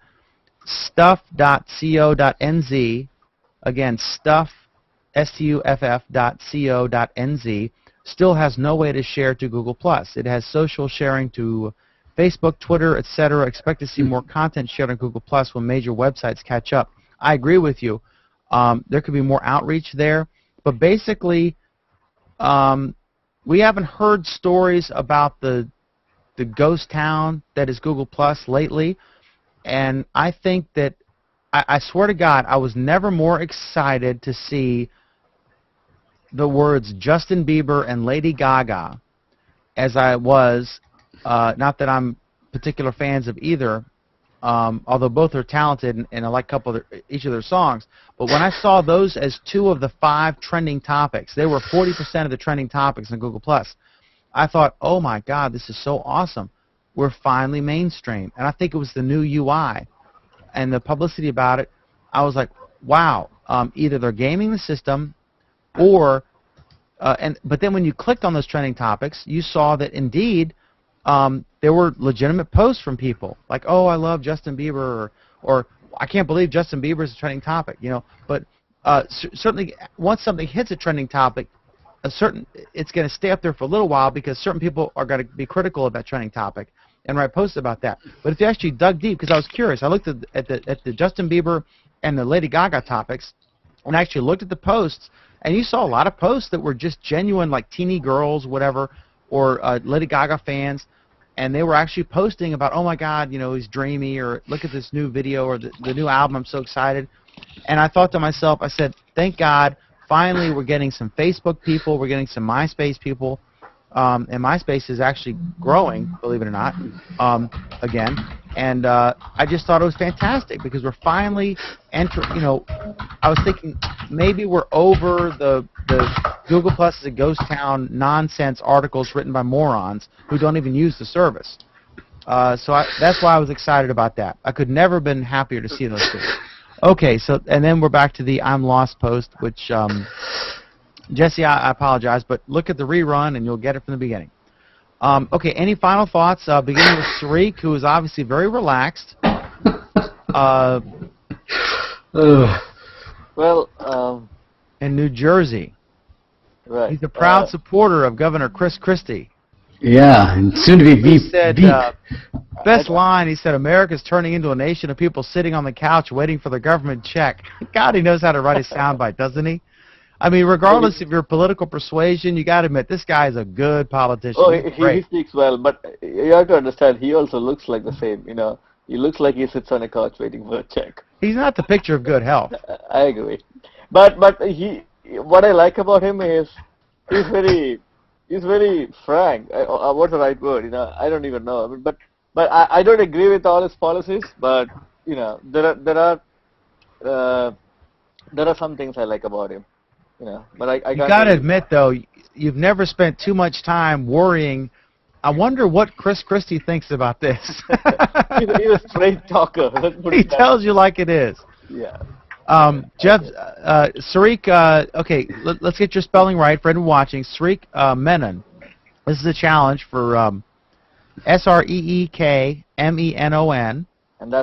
stuff.co.nz, again, stuff, stuff.co.nz, still has no way to share to Google+. It has social sharing to Facebook, Twitter, etc. Expect to see more content shared on Google+ when major websites catch up. I agree with you. There could be more outreach there. But basically, we haven't heard stories about the ghost town that is Google+ lately. And I think that, I swear to God, I was never more excited to see the words Justin Bieber and Lady Gaga as I was, not that I'm particular fans of either, although both are talented and I like each of their songs. But when I saw those as 2 of the 5 trending topics, they were 40% of the trending topics on Google+. I thought, oh my God, this is so awesome. We're finally mainstream. And I think it was the new UI and the publicity about it. I was like, wow, either they're gaming the system or, but then when you clicked on those trending topics, you saw that indeed there were legitimate posts from people like, oh, I love Justin Bieber, or I can't believe Justin Bieber is a trending topic, you know. But certainly once something hits a trending topic, it's going to stay up there for a little while because certain people are going to be critical of that trending topic and write posts about that. But if you actually dug deep, because I was curious, I looked at the Justin Bieber and the Lady Gaga topics, and I actually looked at the posts, and you saw a lot of posts that were just genuine, like teeny girls, whatever, or Lady Gaga fans, and they were actually posting about, oh my God, you know, he's dreamy, or look at this new video, or the new album, I'm so excited. And I thought to myself, I said, thank God, finally we're getting some Facebook people, we're getting some MySpace people, and MySpace is actually growing, believe it or not, again. And I just thought it was fantastic because we're finally entering, you know, I was thinking maybe we're over the Google Plus is a ghost town nonsense articles written by morons who don't even use the service. That's why I was excited about that. I could never have been happier to see those two. Okay, so, and then we're back to the I'm Lost post, which, Jesse, I apologize, but look at the rerun and you'll get it from the beginning. Okay, any final thoughts, beginning with Sariq, who is obviously very relaxed. In New Jersey. Right. He's a proud supporter of Governor Christie. Yeah, and soon to be He said, best line, he said, America's turning into a nation of people sitting on the couch waiting for the government check. God, he knows how to write a soundbite, doesn't he? I mean, regardless of your political persuasion, you got to admit, this guy is a good politician. Oh, he speaks well, but you have to understand, he also looks like the same, you know. He looks like he sits on a couch waiting for a check. He's not the picture of good health. I agree. But what I like about him is he's very frank. What's the right word? You know, I don't even know. But I don't agree with all his policies. But you know, there are some things I like about him. You know, but you got to admit though, you've never spent too much time worrying. I wonder what Christie thinks about this. He's a straight talker. He tells you like it is. Yeah. Jeff, Sariq, okay, let's get your spelling right for anyone watching. Sariq Menon. This is a challenge for SREEKMENON.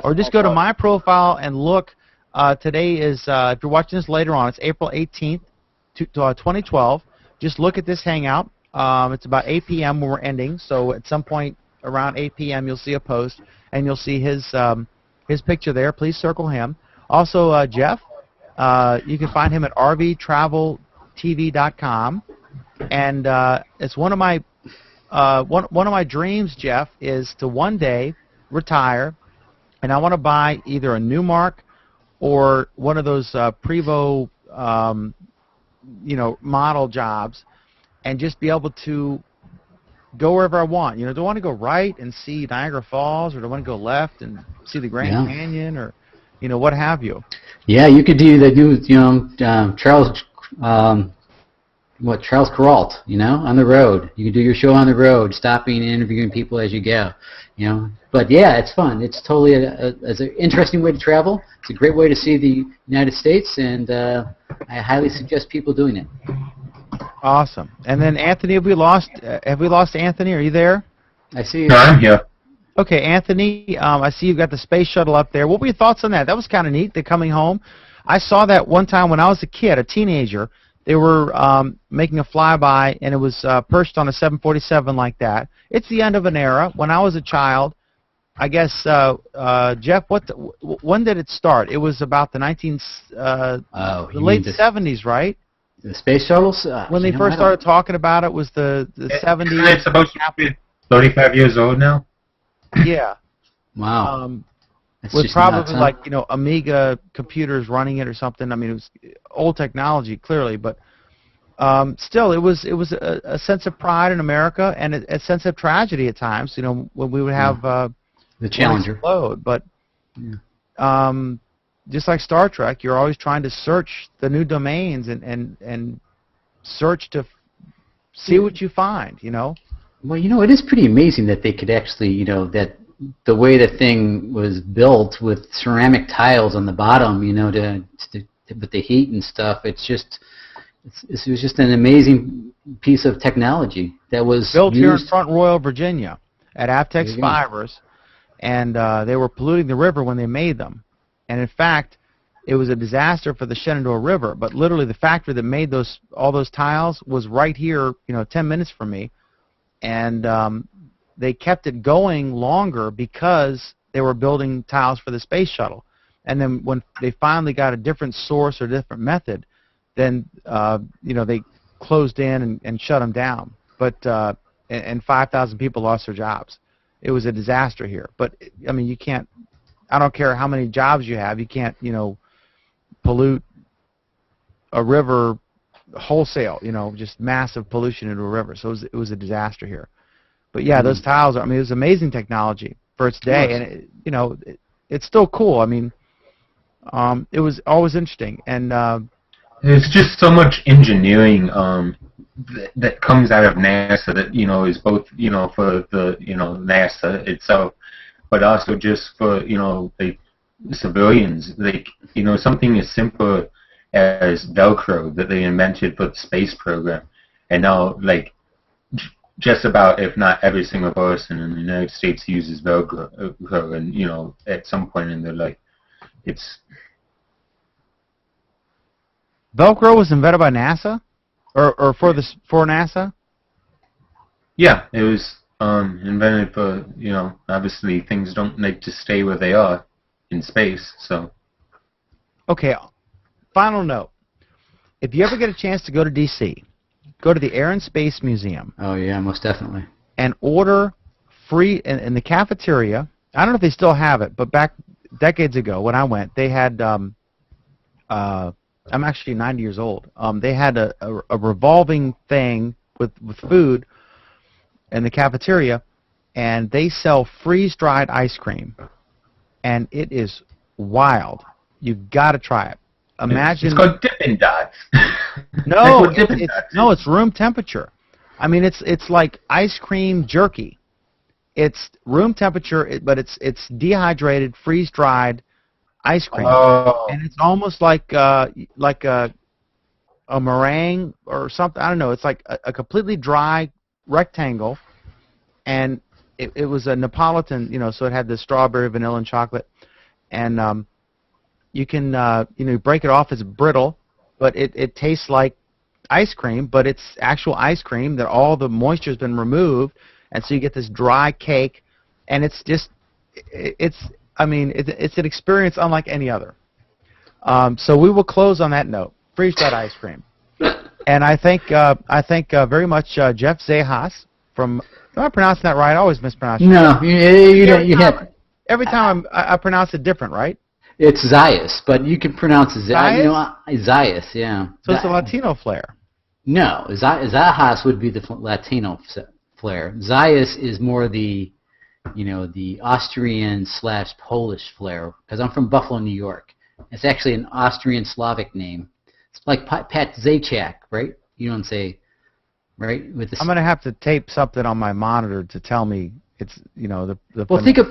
Or just go to my profile and look. Today is, if you're watching this later on, it's April 18th, 2012. just look at this Hangout. It's about 8 p.m. when we're ending, so at some point around 8 p.m. you'll see a post, and you'll see his picture there. Please circle him. Also, Jeff, you can find him at rvtraveltv.com, and it's one of my dreams, Jeff, is to one day retire, and I want to buy either a Newmark or one of those Prevost, model jobs, and just be able to go wherever I want. Do I want to go right and see Niagara Falls, or do I want to go left and see the Grand Canyon, or what have you? Yeah, you could do the Charles Kuralt, on the road. You can do your show on the road, stopping and interviewing people as you go, But yeah, it's fun. It's totally it's an interesting way to travel. It's a great way to see the United States, and I highly suggest people doing it. Awesome. And then Anthony, have we lost Anthony? Are you there? I see you. No, I'm here. Okay, Anthony, I see you've got the space shuttle up there. What were your thoughts on that? That was kind of neat, they're coming home. I saw that one time when I was a kid, a teenager. They were making a flyby, and it was perched on a 747 like that. It's the end of an era. When I was a child, I guess, Jeff, when did it start? It was about the late 70s, right? The space shuttles? When they first started talking about it was the 70s. It's supposed to be 35 years old now? Yeah. Wow. With probably nuts, huh? Amiga computers running it or something. I mean, it was old technology, clearly, but still, it was a sense of pride in America and a sense of tragedy at times. When we would have the Challenger explode, but just like Star Trek, you're always trying to search the new domains and search to see what you find. Well, it is pretty amazing that they could actually, that the way the thing was built with ceramic tiles on the bottom, with the heat and stuff. It was just an amazing piece of technology that was built here in Front Royal, Virginia, at Aptex Fibers, and they were polluting the river when they made them. And in fact, it was a disaster for the Shenandoah River. But literally, the factory that made all those tiles was right here, 10 minutes from me, and they kept it going longer because they were building tiles for the space shuttle. And then when they finally got a different source or different method, then they closed in and shut them down. But and 5,000 people lost their jobs. It was a disaster here. But I mean, you can't. I don't care how many jobs you have. You can't pollute a river wholesale. Just massive pollution into a river. So it was a disaster here. But yeah, those tiles. It was amazing technology for its day, and it's still cool. I mean, it was always interesting, and there's just so much engineering that comes out of NASA that is both for the NASA itself, but also just for the civilians. Something as simple as Velcro that they invented for the space program, and now just about, if not every single person in the United States uses Velcro, and at some point in their life, it's. Velcro was invented by NASA, or for NASA. Yeah, it was invented for obviously things don't like to stay where they are in space, so. Okay, final note: if you ever get a chance to go to D.C., go to the Air and Space Museum. Oh yeah, most definitely. And order free in the cafeteria. I don't know if they still have it, but back decades ago when I went, they had. I'm actually 90 years old. They had a revolving thing with food in the cafeteria, and they sell freeze-dried ice cream, and it is wild. You've got to try it. Imagine. It's called Dippin' Dots. No, it's room temperature. I mean, it's like ice cream jerky. It's room temperature, but it's dehydrated, freeze-dried ice cream, and it's almost like a meringue or something. I don't know. It's like a completely dry rectangle, and it was a Neapolitan, so it had the strawberry, vanilla, and chocolate, and you can break it off. It's brittle, but it tastes like ice cream, but it's actual ice cream that all the moisture has been removed, and so you get this dry cake, and it's just, it's an experience unlike any other. So we will close on that note. Freeze that ice cream. And I thank very much Jeff Zajas from. Am I pronouncing that right? I always mispronounce it. No, you have. Every time I pronounce it different, right? It's Zajas, but you can pronounce it Zajas, yeah. So it's a Latino flair. No, Zajas would be the Latino flair. Zajas is more the, the Austrian/Polish flair, because I'm from Buffalo, New York. It's actually an Austrian Slavic name. It's like Pat Zajac, right? You don't say, right? I'm going to have to tape something on my monitor to tell me it's, the well, think of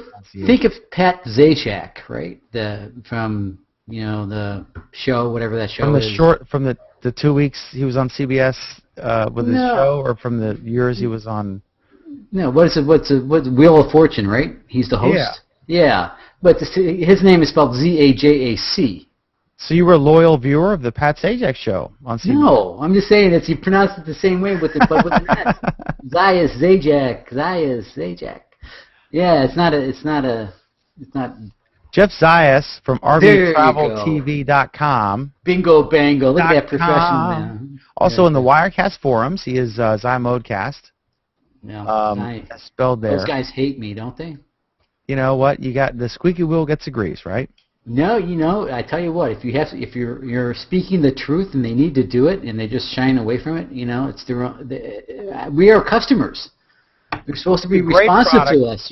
Pat Zajac, right? From the show, whatever that show is. From the 2 weeks he was on CBS with his show, or from the years he was on. No, what's Wheel of Fortune, right? He's the host. Yeah, but his name is spelled Zajac. So you were a loyal viewer of the Pat Sajak show on CBS? No, I'm just saying you pronounce it the same way with the S. Zayas, Zajac. Yeah, it's not. Jeff Zayas from RVTravelTV.com. Bingo bango! Look at that professional man. Also in the Wirecast forums, he is Zymodcast. Yeah, spelled there. Those guys hate me, don't they? You know what? You got the squeaky wheel gets the grease, right? No, I tell you what. If you're speaking the truth and they need to do it and they just shine away from it, it's their own. We are customers. They're supposed to be responsive to us,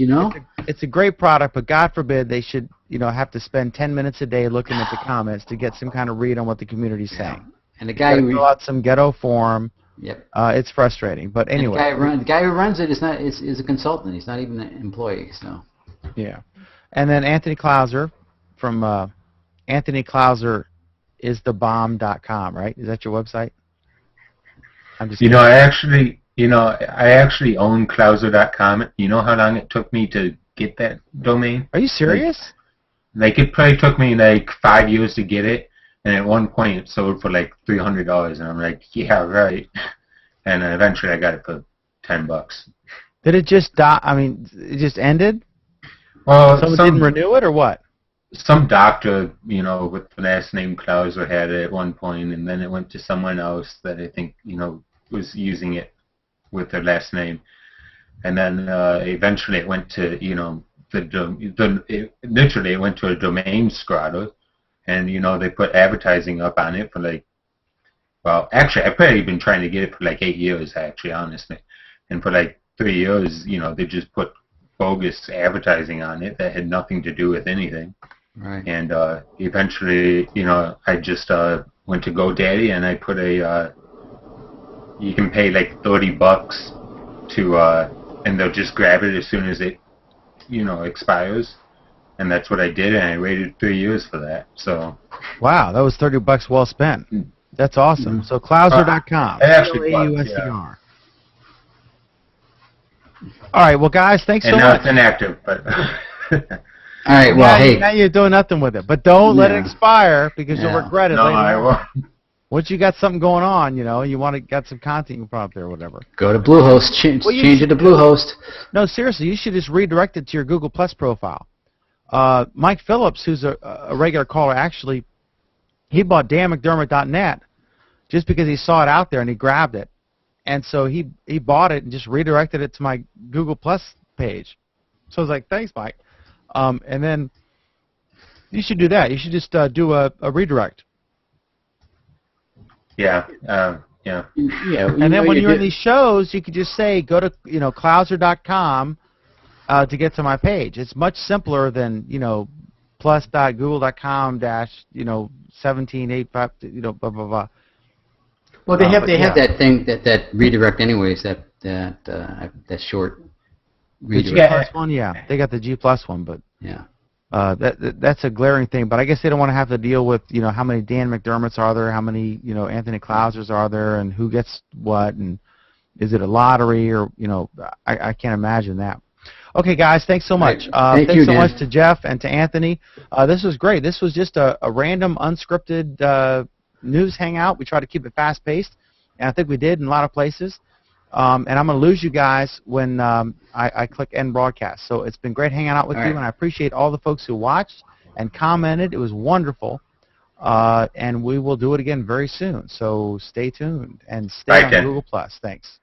It's a great product, but God forbid they should, have to spend 10 minutes a day looking at the comments to get some kind of read on what the community's saying. And the guy who fill out some ghetto form. Yep. It's frustrating, but anyway. The guy who runs it is a consultant. He's not even an employee. So. Yeah, and then Anthony Klauser from AnthonyKlauserIsTheBomb.com, right? Is that your website? I'm just kidding. I actually own Klauser.com. You know how long it took me to get that domain? Are you serious? It probably took me 5 years to get it, and at one point it sold for $300, and I'm like, yeah, right. And eventually I got it for $10. Did it just die? I mean, it just ended? Well, someone didn't renew it, or what? Some doctor, with the last name Klauser had it at one point, and then it went to someone else that I think, was using it with their last name. And then eventually it went to, literally it went to a domain scrotter, and, they put advertising up on it for well, actually, I've probably been trying to get it for 8 years, actually, honestly. And for 3 years, they just put bogus advertising on it that had nothing to do with anything. Right. And eventually, I just went to GoDaddy and I put you can pay $30 to, and they'll just grab it as soon as it, expires. And that's what I did, and I waited 3 years for that. So. Wow, that was $30 well spent. That's awesome. Mm-hmm. So Klauser.com. Klauser. All right, well, guys, thanks so much. And now it's inactive, but. All right, well, now you're doing nothing with it, but don't let it expire because you'll regret it later. I won't. Once you got something going on, you got some content you can put up there or whatever. Go to Bluehost, change it to Bluehost. No, seriously, you should just redirect it to your Google Plus profile. Mike Phillips, who's a regular caller, actually, he bought danmcdermott.net just because he saw it out there and he grabbed it. And so he bought it and just redirected it to my Google Plus page. So I was like, thanks, Mike. And then you should do that. You should just do a redirect. Yeah. Yeah. And then when you're in these shows, you could just say, go to Klauser.com to get to my page. It's much simpler than plus.google.com --1785 blah blah blah. Well, they have that thing that redirect anyways. That short redirect. The G plus one, yeah, they got the G plus one, but yeah, that's a glaring thing. But I guess they don't want to have to deal with how many Dan McDermotts are there, how many Anthony Klausers are there, and who gets what, and is it a lottery or I can't imagine that. Okay, guys, thanks so much. Thanks so much to Jeff and to Anthony. This was great. This was just a random, unscripted news hangout. We try to keep it fast-paced, and I think we did in a lot of places. And I'm going to lose you guys when I click end broadcast. So it's been great hanging out with you, and I appreciate all the folks who watched and commented. It was wonderful. And we will do it again very soon. So stay tuned and stay on Google+. Thanks.